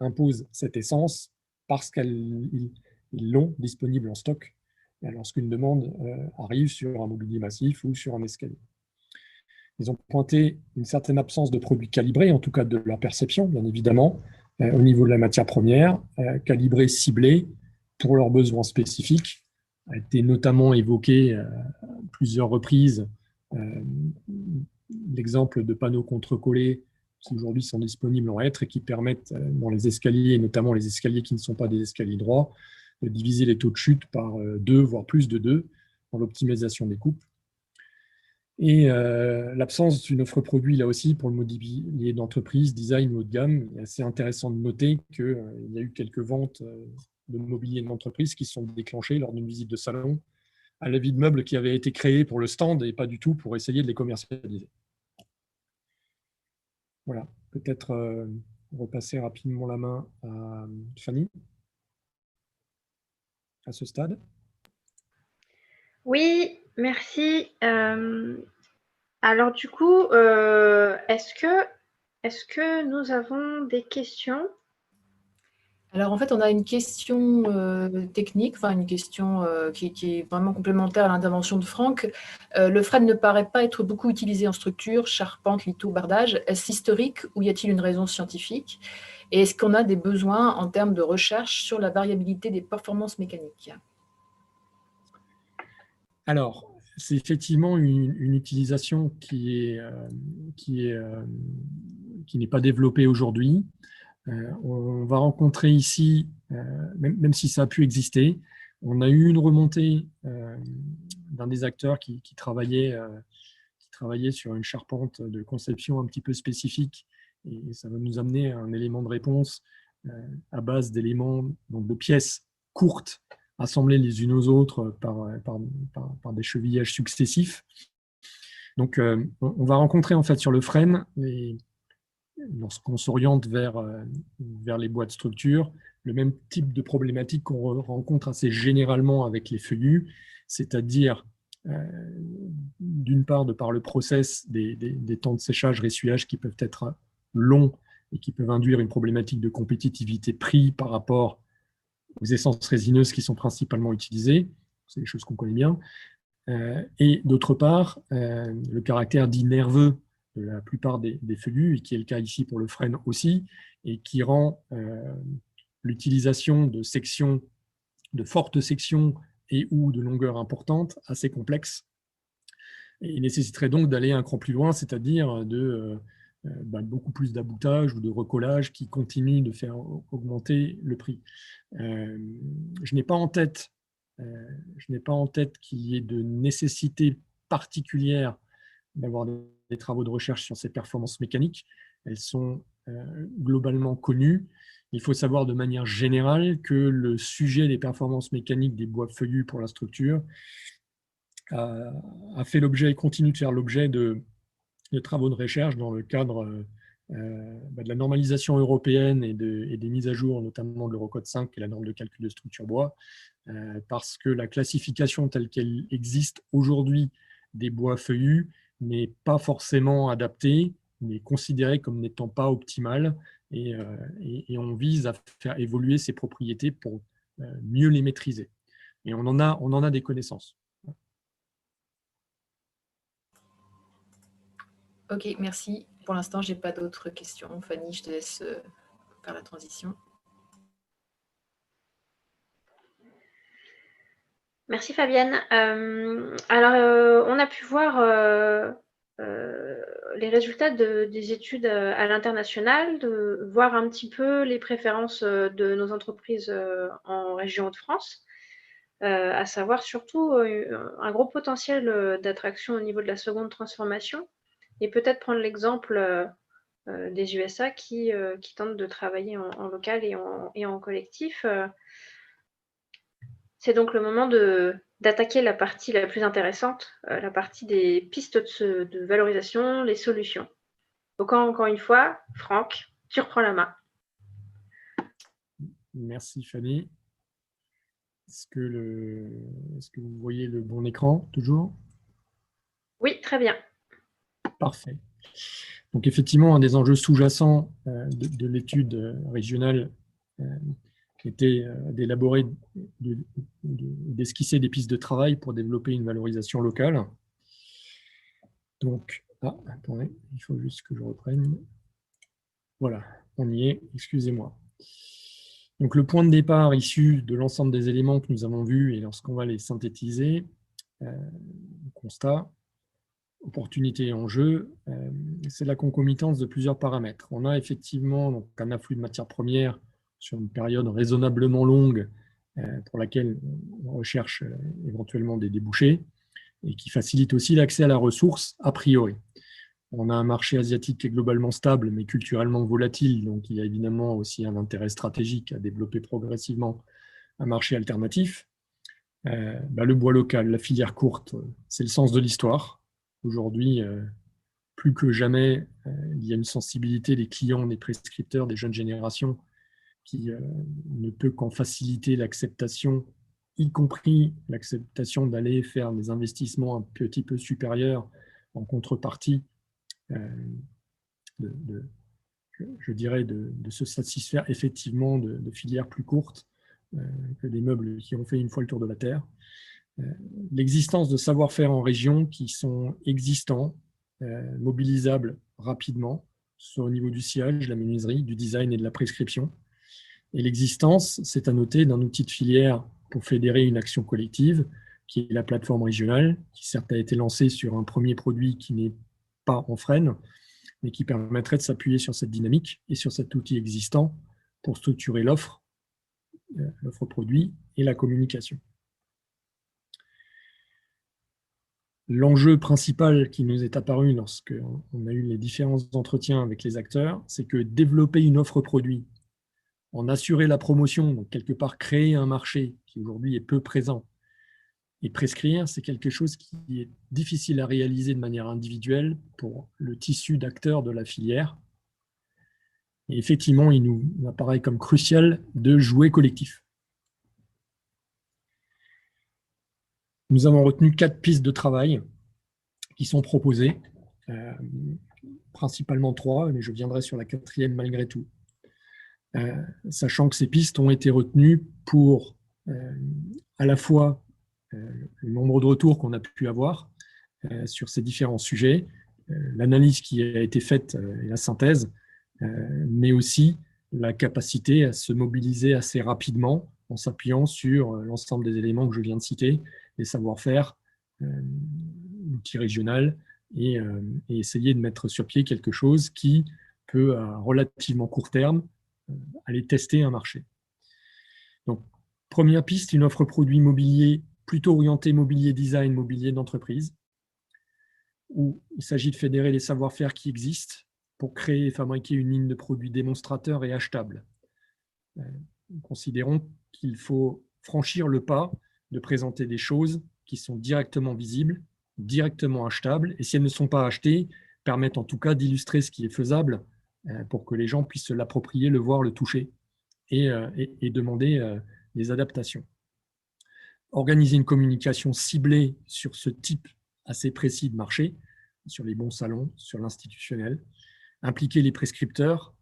imposent cette essence parce qu'ils l'ont disponible en stock lorsqu'une demande arrive sur un mobilier massif ou sur un escalier. Ils ont pointé une certaine absence de produits calibrés, en tout cas de leur perception, bien évidemment, au niveau de la matière première, calibrés, ciblés pour leurs besoins spécifiques, a été notamment évoqué à plusieurs reprises l'exemple de panneaux contre-collés qui aujourd'hui sont disponibles en hêtre et qui permettent dans les escaliers, et notamment les escaliers qui ne sont pas des escaliers droits, de diviser les taux de chute par 2, voire plus de 2, dans l'optimisation des coupes. Et l'absence d'une offre produit, là aussi, pour le mobilier d'entreprise, design ou haut de gamme, il est assez intéressant de noter qu'il y a eu quelques ventes de mobilier d'entreprise qui sont déclenchées lors d'une visite de salon à l'avis de meubles qui avaient été créés pour le stand et pas du tout pour essayer de les commercialiser. Voilà, peut-être repasser rapidement la main à Fanny, à ce stade. Oui, merci. Alors du coup, est-ce que nous avons des questions? Alors en fait, on a une question technique, enfin une question qui est vraiment complémentaire à l'intervention de Franck. Le frêne ne paraît pas être beaucoup utilisé en structure, charpente, lito, bardage. Est-ce historique ou y a-t-il une raison scientifique? Et est-ce qu'on a des besoins en termes de recherche sur la variabilité des performances mécaniques? Alors, c'est effectivement une utilisation qui n'est pas développée aujourd'hui. On va rencontrer ici, même si ça a pu exister, on a eu une remontée d'un des acteurs qui travaillait sur une charpente de conception un petit peu spécifique, et ça va nous amener à un élément de réponse à base d'éléments, donc de pièces courtes, assemblées les unes aux autres par des chevillages successifs. Donc, on va rencontrer en fait sur le frêne, lorsqu'on s'oriente vers les bois de structure, le même type de problématique qu'on rencontre assez généralement avec les feuillus, c'est-à-dire d'une part, de par le process des temps de séchage, ressuyage qui peuvent être longs et qui peuvent induire une problématique de compétitivité prix par rapport aux essences résineuses qui sont principalement utilisées, c'est des choses qu'on connaît bien, et d'autre part, le caractère dit nerveux de la plupart des feuillus, et qui est le cas ici pour le frêne aussi, et qui rend l'utilisation de sections, de fortes sections et ou de longueurs importantes assez complexe, et nécessiterait donc d'aller un cran plus loin, c'est-à-dire de beaucoup plus d'aboutage ou de recollage qui continue de faire augmenter le prix. Je n'ai pas en tête qu'il y ait de nécessité particulière d'avoir des travaux de recherche sur ces performances mécaniques. Elles sont globalement connues. Il faut savoir de manière générale que le sujet des performances mécaniques des bois feuillus pour la structure a fait l'objet et continue de faire l'objet de travaux de recherche dans le cadre de la normalisation européenne et des mises à jour, notamment de l'Eurocode 5, qui est la norme de calcul de structure bois, parce que la classification telle qu'elle existe aujourd'hui des bois feuillus n'est pas forcément adaptée, mais considérée comme n'étant pas optimale, et on vise à faire évoluer ces propriétés pour mieux les maîtriser. Et on en a des connaissances. Ok, merci. Pour l'instant, je n'ai pas d'autres questions. Fanny, je te laisse faire la transition. Merci Fabienne. Alors, on a pu voir les résultats des études à l'international, de voir un petit peu les préférences de nos entreprises en région Hauts-de-France, à savoir surtout un gros potentiel d'attraction au niveau de la seconde transformation, et peut-être prendre l'exemple des USA qui tentent de travailler en local et en collectif. C'est donc le moment d'attaquer la partie la plus intéressante, la partie des pistes de valorisation, les solutions. Donc encore une fois, Franck, tu reprends la main. Merci Fanny. Est-ce que vous voyez le bon écran toujours? Oui, très bien. Parfait. Donc effectivement, un des enjeux sous-jacents de l'étude régionale était d'élaborer, d'esquisser des pistes de travail pour développer une valorisation locale. Donc, attendez, il faut juste que je reprenne. Voilà, on y est, excusez-moi. Donc le point de départ issu de l'ensemble des éléments que nous avons vus, et lorsqu'on va les synthétiser, constat, opportunité et enjeu, c'est la concomitance de plusieurs paramètres. On a effectivement donc, un afflux de matières premières sur une période raisonnablement longue pour laquelle on recherche éventuellement des débouchés et qui facilite aussi l'accès à la ressource a priori. On a un marché asiatique qui est globalement stable mais culturellement volatile, donc il y a évidemment aussi un intérêt stratégique à développer progressivement un marché alternatif. Le bois local, la filière courte, c'est le sens de l'histoire. Aujourd'hui, plus que jamais, il y a une sensibilité des clients, des prescripteurs, des jeunes générations qui ne peut qu'en faciliter l'acceptation, y compris l'acceptation d'aller faire des investissements un petit peu supérieurs en contrepartie je dirais de se satisfaire effectivement de filières plus courtes que des meubles qui ont fait une fois le tour de la Terre. L'existence de savoir-faire en région qui sont existants, mobilisables rapidement, soit au niveau du sciage, de la menuiserie, du design et de la prescription. Et l'existence, c'est à noter, d'un outil de filière pour fédérer une action collective, qui est la plateforme régionale, qui certes a été lancée sur un premier produit qui n'est pas en frêne, mais qui permettrait de s'appuyer sur cette dynamique et sur cet outil existant pour structurer l'offre produit et la communication. L'enjeu principal qui nous est apparu lorsqu'on a eu les différents entretiens avec les acteurs, c'est que développer une offre produit, en assurer la promotion, donc quelque part créer un marché qui aujourd'hui est peu présent, Et prescrire, c'est quelque chose qui est difficile à réaliser de manière individuelle pour le tissu d'acteurs de la filière. Et effectivement, il nous apparaît comme crucial de jouer collectif. Nous avons retenu 4 pistes de travail qui sont proposées, principalement 3, mais je viendrai sur la 4e malgré tout. Sachant que ces pistes ont été retenues pour à la fois le nombre de retours qu'on a pu avoir sur ces différents sujets, l'analyse qui a été faite et la synthèse, mais aussi la capacité à se mobiliser assez rapidement en s'appuyant sur l'ensemble des éléments que je viens de citer, les savoir-faire, l'outil régional, et essayer de mettre sur pied quelque chose qui peut, à relativement court terme, aller tester un marché. Donc, première piste, une offre produit immobilier plutôt orientée mobilier design, mobilier d'entreprise, où il s'agit de fédérer les savoir-faire qui existent pour créer et fabriquer une ligne de produits démonstrateurs et achetables. Nous considérons qu'il faut franchir le pas de présenter des choses qui sont directement visibles, directement achetables, et si elles ne sont pas achetées, permettent en tout cas d'illustrer ce qui est faisable pour que les gens puissent se l'approprier, le voir, le toucher et demander des adaptations. Organiser une communication ciblée sur ce type assez précis de marché, sur les bons salons, sur l'institutionnel, impliquer les prescripteurs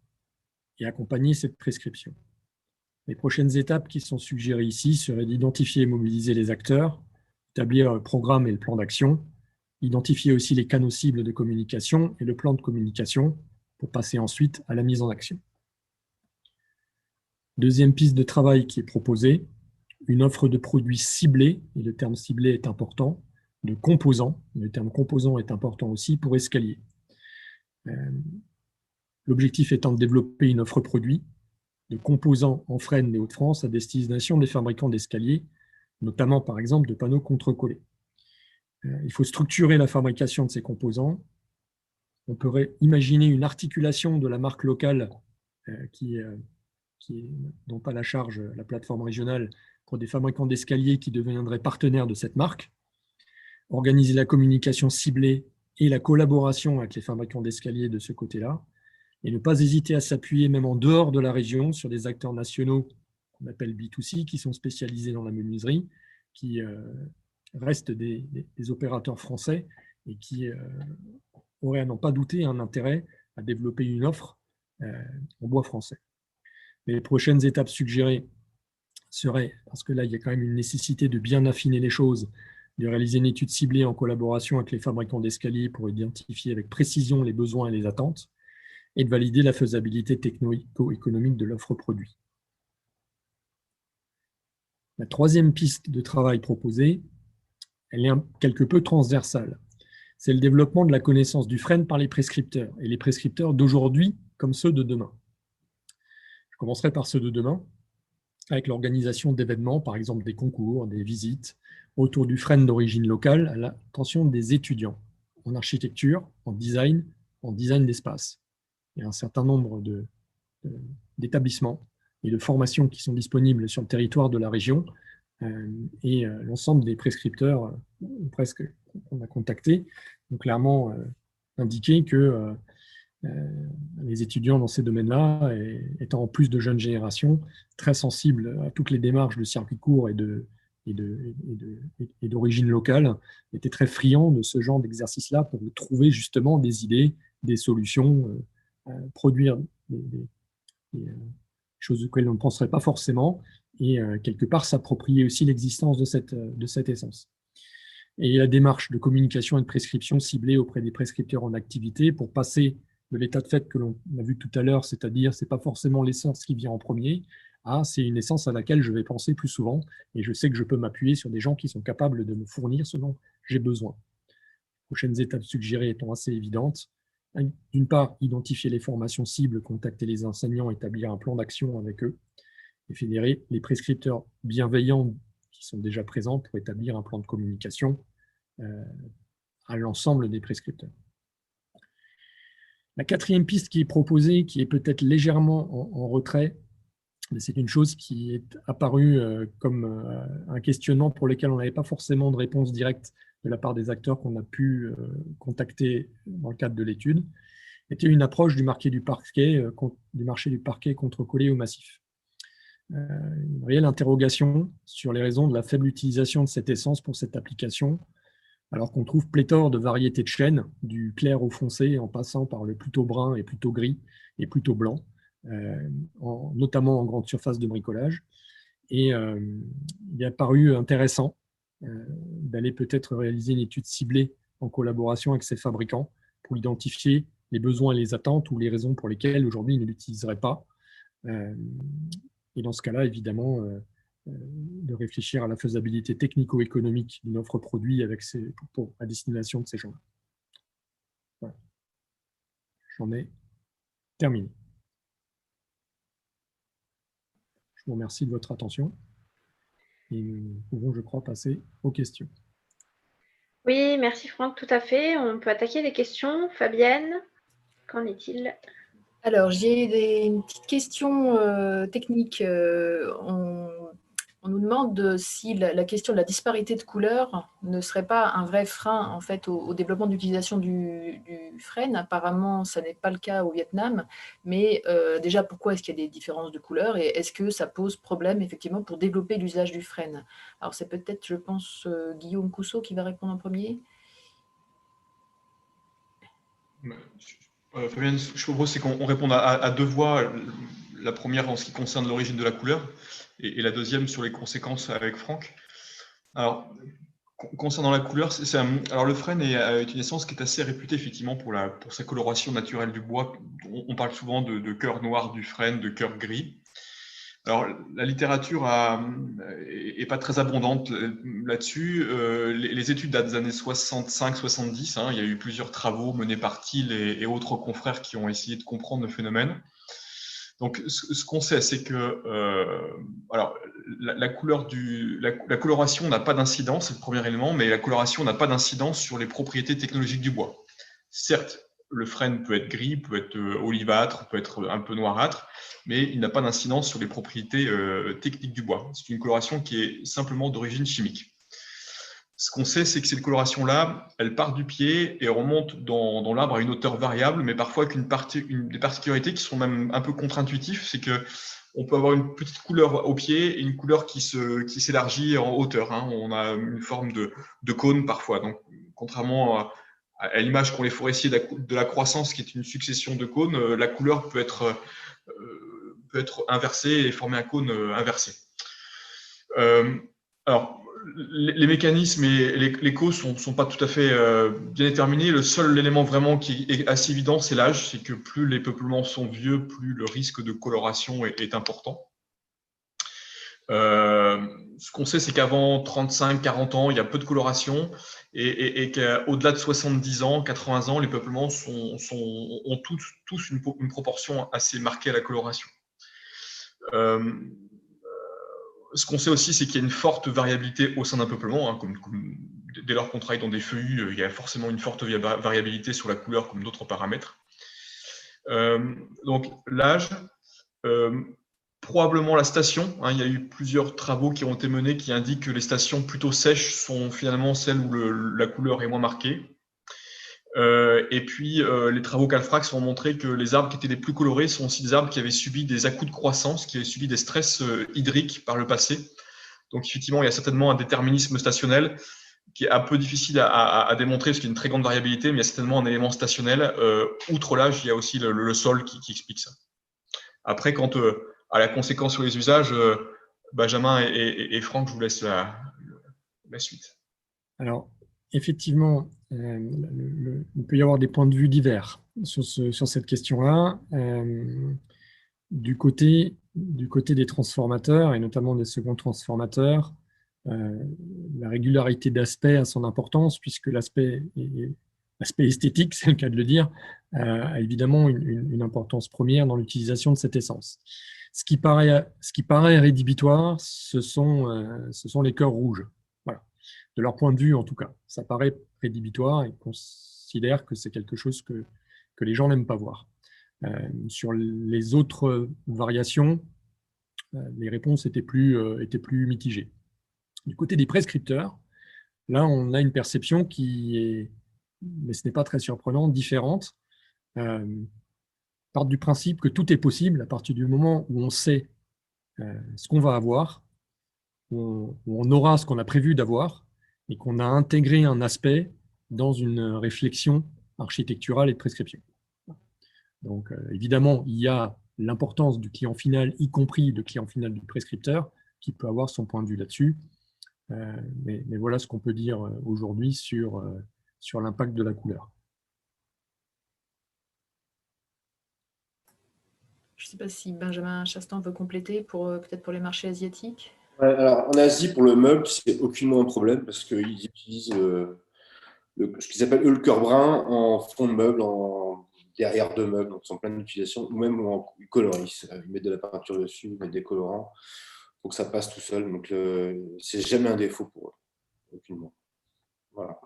et accompagner cette prescription. Les prochaines étapes qui sont suggérées ici seraient d'identifier et mobiliser les acteurs, établir le programme et le plan d'action, identifier aussi les canaux cibles de communication et le plan de communication pour passer ensuite à la mise en action. Deuxième piste de travail qui est proposée, une offre de produits ciblés, et le terme ciblé est important, de composants, le terme composant est important aussi pour escalier. L'objectif étant de développer une offre produit de composants en Fresnes des Hauts-de-France à destination des fabricants d'escaliers, notamment par exemple de panneaux contre-collés. Il faut structurer la fabrication de ces composants. On pourrait imaginer une articulation de la marque locale dont a la charge la plateforme régionale pour des fabricants d'escaliers qui deviendraient partenaires de cette marque, organiser la communication ciblée et la collaboration avec les fabricants d'escaliers de ce côté-là, et ne pas hésiter à s'appuyer même en dehors de la région sur des acteurs nationaux qu'on appelle B2C, qui sont spécialisés dans la menuiserie, qui restent des opérateurs français et qui auraient, à n'en pas douter, un intérêt à développer une offre en bois français. Les prochaines étapes suggérées seraient, parce que là, il y a quand même une nécessité de bien affiner les choses, de réaliser une étude ciblée en collaboration avec les fabricants d'escaliers pour identifier avec précision les besoins et les attentes, et de valider la faisabilité techno-économique de l'offre produit. La troisième piste de travail proposée, elle est quelque peu transversale. C'est le développement de la connaissance du FREN par les prescripteurs, et les prescripteurs d'aujourd'hui comme ceux de demain. Je commencerai par ceux de demain, avec l'organisation d'événements, par exemple des concours, des visites, autour du FREN d'origine locale à l'attention des étudiants, en architecture, en design d'espace. Il y a un certain nombre d'établissements et de formations qui sont disponibles sur le territoire de la région, et l'ensemble des prescripteurs presque qu'on a contactés ont clairement indiqué que les étudiants dans ces domaines-là, étant en plus de jeunes générations, très sensibles à toutes les démarches de circuit court et d'origine locale, étaient très friands de ce genre d'exercice-là pour trouver justement des idées, des solutions, produire des choses auxquelles on ne penserait pas forcément, et quelque part s'approprier aussi l'existence de cette essence. Et la démarche de communication et de prescription ciblée auprès des prescripteurs en activité pour passer de l'état de fait que l'on a vu tout à l'heure, c'est-à-dire c'est pas forcément l'essence qui vient en premier, c'est une essence à laquelle je vais penser plus souvent, et je sais que je peux m'appuyer sur des gens qui sont capables de me fournir ce dont j'ai besoin. Les prochaines étapes suggérées étant assez évidentes. D'une part, identifier les formations cibles, contacter les enseignants, établir un plan d'action avec eux, et fédérer les prescripteurs bienveillants qui sont déjà présents pour établir un plan de communication à l'ensemble des prescripteurs. La quatrième piste qui est proposée, qui est peut-être légèrement en retrait Mais c'est une chose qui est apparue comme un questionnement pour lequel on n'avait pas forcément de réponse directe de la part des acteurs qu'on a pu contacter dans le cadre de l'étude, était une approche du marché du parquet contre-collé au massif. Une réelle interrogation sur les raisons de la faible utilisation de cette essence pour cette application, alors qu'on trouve pléthore de variétés de chêne, du clair au foncé, en passant par le plutôt brun et plutôt gris et plutôt blanc, notamment en grande surface de bricolage. Et il est apparu intéressant d'aller peut-être réaliser une étude ciblée en collaboration avec ces fabricants pour identifier les besoins et les attentes ou les raisons pour lesquelles aujourd'hui ils ne l'utiliseraient pas. Et dans ce cas-là, évidemment, de réfléchir à la faisabilité technico-économique d'une offre produit à destination de ces gens-là. Voilà. J'en ai terminé. Je vous remercie de votre attention et nous pouvons, je crois, passer aux questions. Oui, merci Franck, tout à fait. On peut attaquer les questions. Fabienne, qu'en est-il? Alors, j'ai une petite question technique. On nous demande si la question de la disparité de couleurs ne serait pas un vrai frein en fait, au développement d'utilisation du frêne. Apparemment, ça n'est pas le cas au Vietnam. Mais déjà, pourquoi est-ce qu'il y a des différences de couleurs et est-ce que ça pose problème effectivement pour développer l'usage du frêne? Alors, c'est peut-être, je pense, Guillaume Cousseau qui va répondre en premier. Fabienne, ce que je propose, c'est qu'on réponde à deux voix. La première en ce qui concerne l'origine de la couleur et la deuxième sur les conséquences avec Franck. Alors, concernant la couleur, alors le frêne est une essence qui est assez réputée effectivement pour sa coloration naturelle du bois. On parle souvent de cœur noir du frêne, de cœur gris. Alors, la littérature est pas très abondante là-dessus. Les études datent des années 65-70. Il y a eu plusieurs travaux menés par Thiel et autres confrères qui ont essayé de comprendre le phénomène. Donc, ce qu'on sait, c'est que alors, la coloration n'a pas d'incidence, c'est le premier élément, mais la coloration n'a pas d'incidence sur les propriétés technologiques du bois. Certes, le frêne peut être gris, peut être olivâtre, peut être un peu noirâtre, mais il n'a pas d'incidence sur les propriétés techniques du bois. C'est une coloration qui est simplement d'origine chimique. Ce qu'on sait, c'est que cette coloration-là, elle part du pied et remonte dans l'arbre à une hauteur variable, mais parfois avec des particularités qui sont même un peu contre-intuitives. C'est qu'on peut avoir une petite couleur au pied et une couleur qui s'élargit en hauteur. On a une forme de cône parfois. Donc, contrairement à l'image qu'ont les forestiers de la croissance, qui est une succession de cônes, la couleur peut être inversée et former un cône inversé. Alors, les mécanismes et les causes ne sont pas tout à fait bien déterminés. Le seul élément vraiment qui est assez évident, c'est l'âge. C'est que plus les peuplements sont vieux, plus le risque de coloration est important. Ce qu'on sait, c'est qu'avant 35-40 ans, il y a peu de coloration et qu'au-delà de 70 ans, 80 ans, les peuplements ont tous une proportion assez marquée à la coloration. Ce qu'on sait aussi, c'est qu'il y a une forte variabilité au sein d'un peuplement. Dès lors qu'on travaille dans des feuillus, il y a forcément une forte variabilité sur la couleur comme d'autres paramètres. Donc l'âge, probablement la station. Il y a eu plusieurs travaux qui ont été menés qui indiquent que les stations plutôt sèches sont finalement celles où la couleur est moins marquée. Et puis, les travaux Calfrax ont montré que les arbres qui étaient les plus colorés sont aussi des arbres qui avaient subi des à-coups de croissance, qui avaient subi des stress hydriques par le passé. Donc, effectivement, il y a certainement un déterminisme stationnel qui est un peu difficile à démontrer parce qu'il y a une très grande variabilité, mais il y a certainement un élément stationnel. Outre l'âge, il y a aussi le sol qui explique ça. Après, quant à la conséquence sur les usages, Benjamin et Franck, je vous laisse la suite. Alors, effectivement, il peut y avoir des points de vue divers sur cette question-là. Du côté des transformateurs, et notamment des seconds transformateurs, la régularité d'aspect a son importance, puisque l'aspect esthétique, c'est le cas de le dire, a évidemment une importance première dans l'utilisation de cette essence. Ce qui paraît rédhibitoire, ce sont les cœurs rouges. De leur point de vue, en tout cas. Ça paraît rédhibitoire et ils considèrent que c'est quelque chose que les gens n'aiment pas voir. Sur les autres variations, les réponses étaient plus mitigées. Du côté des prescripteurs, là, on a une perception qui est, mais ce n'est pas très surprenant, différente. Part du principe que tout est possible à partir du moment où on sait ce qu'on va avoir, où on aura ce qu'on a prévu d'avoir, et qu'on a intégré un aspect dans une réflexion architecturale et de prescription. Donc, évidemment, il y a l'importance du client final, y compris le client final du prescripteur, qui peut avoir son point de vue là-dessus. Mais voilà ce qu'on peut dire aujourd'hui sur l'impact de la couleur. Je ne sais pas si Benjamin Chastan veut compléter peut-être pour les marchés asiatiques. Ouais, alors, en Asie, pour le meuble, c'est aucunement un problème parce qu'ils utilisent ce qu'ils appellent eux le cœur brun en fond de meuble, en derrière de meuble, donc ils sont plein d'utilisation, ou même en colorant. Ils mettent de la peinture dessus, ils mettent des colorants, donc ça passe tout seul. Donc c'est jamais un défaut pour eux, aucunement. Voilà.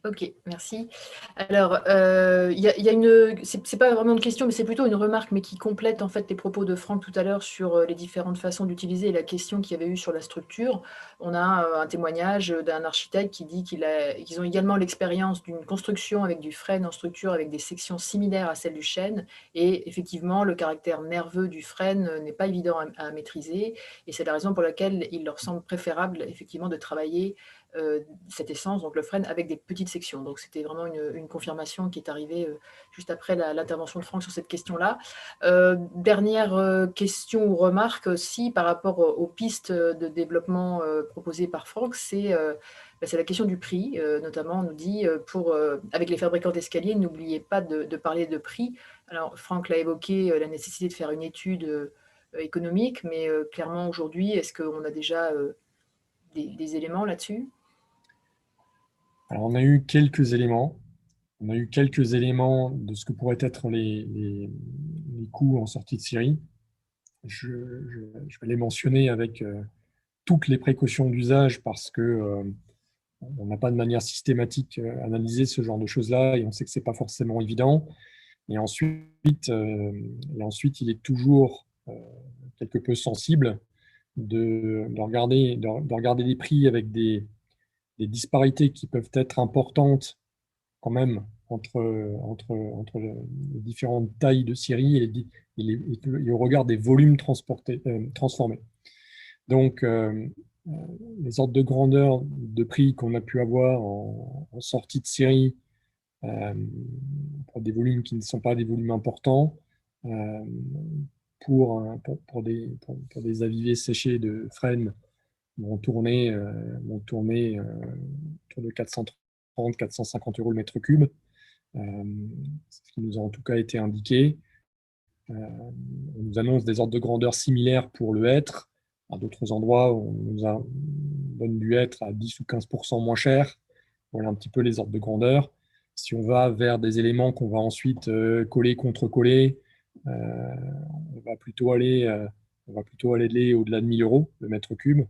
Ok, merci. Alors, c'est pas vraiment une question, mais c'est plutôt une remarque, mais qui complète en fait les propos de Franck tout à l'heure sur les différentes façons d'utiliser et la question qu'il y avait eu sur la structure. On a un témoignage d'un architecte qui dit qu'ils ont également l'expérience d'une construction avec du frêne en structure avec des sections similaires à celles du chêne. Et effectivement, le caractère nerveux du frêne n'est pas évident à maîtriser. Et c'est la raison pour laquelle il leur semble préférable effectivement de travailler cette essence, donc le frêne, avec des petites sections. Donc c'était vraiment une confirmation qui est arrivée juste après l'intervention de Franck sur cette question-là. Dernière question ou remarque aussi par rapport aux pistes de développement proposées par Franck, c'est la question du prix. Notamment, on nous dit, avec les fabricants d'escaliers, n'oubliez pas de parler de prix. Alors Franck l'a évoqué, la nécessité de faire une étude économique, mais clairement aujourd'hui, est-ce qu'on a déjà des éléments là-dessus? Alors, on a eu quelques éléments. On a eu quelques éléments de ce que pourraient être les coûts en sortie de série. Je vais les mentionner avec toutes les précautions d'usage parce que on n'a pas de manière systématique analysé ce genre de choses-là et on sait que ce n'est pas forcément évident. Et ensuite, il est toujours quelque peu sensible de regarder des prix avec des disparités qui peuvent être importantes quand même entre les différentes tailles de série et au regard des volumes transformés. Donc, les ordres de grandeur de prix qu'on a pu avoir en sortie de série pour des volumes qui ne sont pas des volumes importants, pour des avivés séchés de frêne vont tourner autour de 430-450 € le mètre cube. Ce qui nous a en tout cas été indiqué. On nous annonce des ordres de grandeur similaires pour le hêtre. À d'autres endroits, on nous donne du hêtre à 10 ou 15% moins cher. Voilà un petit peu les ordres de grandeur. Si on va vers des éléments qu'on va ensuite coller, contre-coller, on va plutôt aller au-delà de 1 000 € le mètre cube,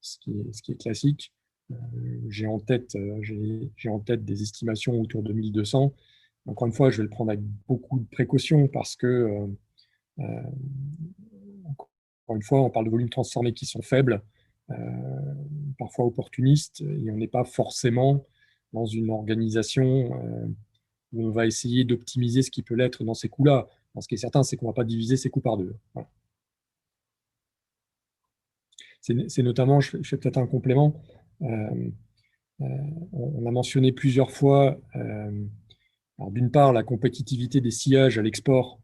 ce qui est classique. J'ai en tête des estimations autour de 1 200. Encore une fois, je vais le prendre avec beaucoup de précautions parce que, encore une fois, on parle de volumes transformés qui sont faibles, parfois opportunistes, et on n'est pas forcément dans une organisation où on va essayer d'optimiser ce qui peut l'être dans ces coûts-là. Ce qui est certain, c'est qu'on ne va pas diviser ces coûts par deux. Voilà. C'est notamment, je fais peut-être un complément, on a mentionné plusieurs fois, d'une part, la compétitivité des sillages à l'export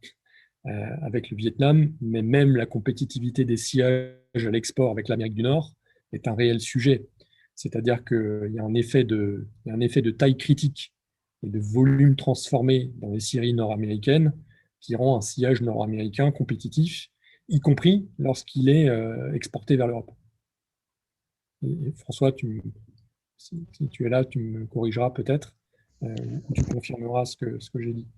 avec le Vietnam, mais même la compétitivité des sillages à l'export avec l'Amérique du Nord est un réel sujet. C'est-à-dire qu'il y a un effet de taille critique et de volume transformé dans les scieries nord-américaines qui rend un sillage nord-américain compétitif, y compris lorsqu'il est exporté vers l'Europe. Et François, si tu es là, tu me corrigeras peut-être, ou tu confirmeras ce que j'ai dit.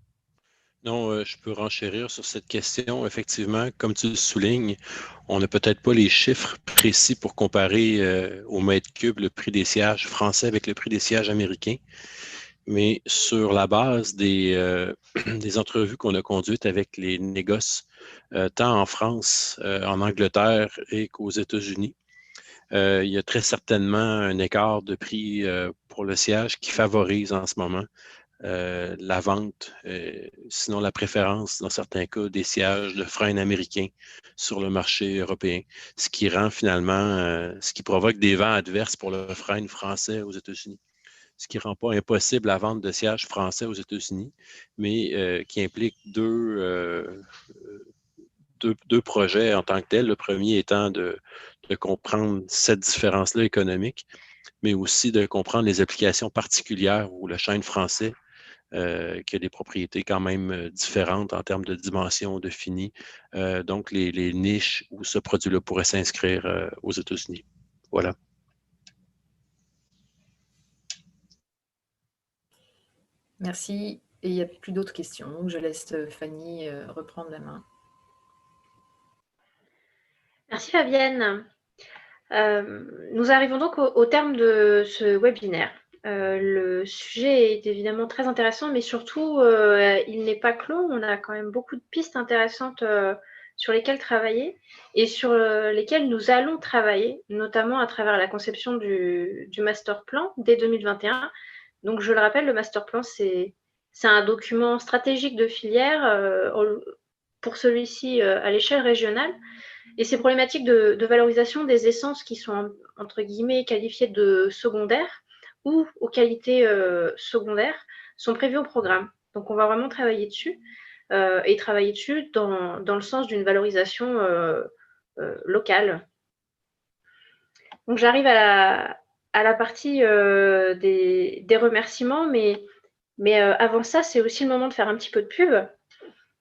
Non, je peux renchérir sur cette question. Effectivement, comme tu le soulignes, on n'a peut-être pas les chiffres précis pour comparer au mètre cube le prix des sillages français avec le prix des sillages américains. Mais sur la base des entrevues qu'on a conduites avec les négoces tant en France, en Angleterre et qu'aux États-Unis. Il y a très certainement un écart de prix pour le sciage qui favorise en ce moment la vente, sinon la préférence, dans certains cas, des sièges de frein américains sur le marché européen, ce qui rend finalement, ce qui provoque des vents adverses pour le frein français aux États-Unis. Ce qui ne rend pas impossible la vente de sièges français aux États-Unis, mais qui implique deux projets en tant que tels. Le premier étant de comprendre cette différence-là économique, mais aussi de comprendre les applications particulières où le chêne français, qui a des propriétés quand même différentes en termes de dimension, de fini, donc les niches où ce produit-là pourrait s'inscrire aux États-Unis. Voilà. Merci. Et il n'y a plus d'autres questions. Donc je laisse Fanny reprendre la main. Merci Fabienne. Nous arrivons donc au terme de ce webinaire. Le sujet est évidemment très intéressant, mais surtout, il n'est pas clos. On a quand même beaucoup de pistes intéressantes sur lesquelles travailler et sur lesquelles nous allons travailler, notamment à travers la conception du master plan dès 2021. Donc, je le rappelle, le master plan, c'est un document stratégique de filière pour celui-ci à l'échelle régionale. Et ces problématiques de valorisation des essences qui sont, entre guillemets, qualifiées de secondaires ou aux qualités secondaires sont prévues au programme. Donc, on va vraiment travailler dessus et travailler dessus dans le sens d'une valorisation locale. Donc, j'arrive à la partie des remerciements, mais avant ça, c'est aussi le moment de faire un petit peu de pub.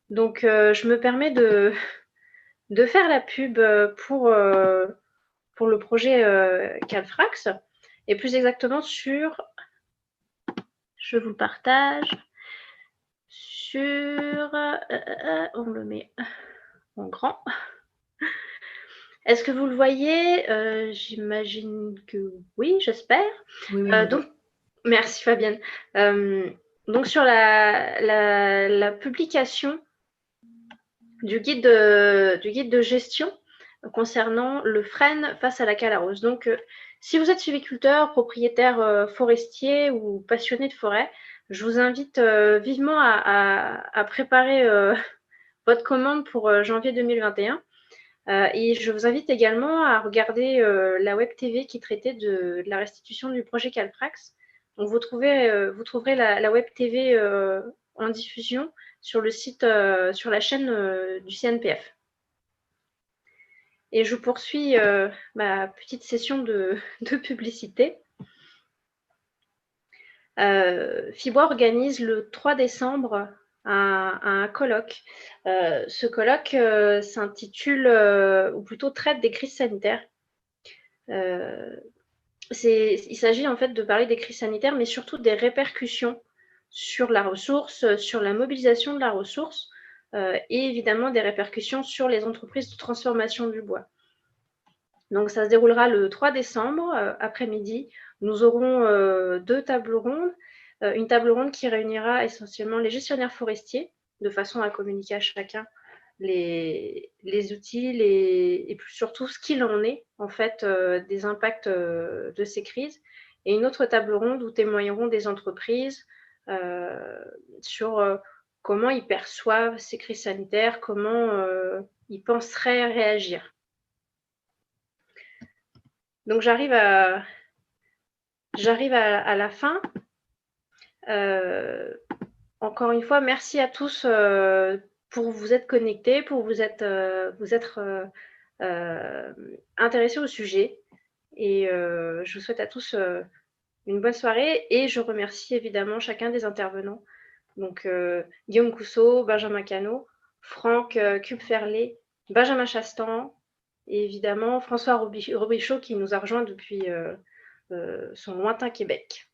Donc, je me permets de faire la pub pour le projet Calfrax, et plus exactement sur, je vous le partage, sur, on le met en grand. Est-ce que vous le voyez? J'imagine que oui, j'espère. Oui, donc, merci Fabienne. Donc sur la publication du guide de gestion concernant le frêne face à la calarose. Donc, si vous êtes sylviculteur, propriétaire forestier ou passionné de forêt, je vous invite vivement à préparer votre commande pour janvier 2021. Et je vous invite également à regarder la web TV qui traitait de la restitution du projet Calfrax. Donc, vous trouverez la web TV en diffusion sur le site, sur la chaîne du CNPF. Et je poursuis ma petite session de publicité. FIBOIS organise le 3 décembre un colloque. Ce colloque s'intitule, ou plutôt traite des crises sanitaires. Il s'agit en fait de parler des crises sanitaires, mais surtout des répercussions sur la ressource, sur la mobilisation de la ressource, et évidemment des répercussions sur les entreprises de transformation du bois. Donc, ça se déroulera le 3 décembre, après-midi. Nous aurons 2 tables rondes. Une table ronde qui réunira essentiellement les gestionnaires forestiers, de façon à communiquer à chacun les outils et surtout ce qu'il en est, en fait, des impacts de ces crises. Et une autre table ronde où témoigneront des entreprises sur comment ils perçoivent ces crises sanitaires, comment ils penseraient réagir. Donc, j'arrive à la fin. Encore une fois, merci à tous pour vous être connectés, pour vous être intéressés au sujet. Et je vous souhaite à tous une bonne soirée et je remercie évidemment chacun des intervenants. Donc, Guillaume Cousseau, Benjamin Cano, Franck Kupferlé, Benjamin Chastan et évidemment François Robichaud qui nous a rejoints depuis son lointain Québec.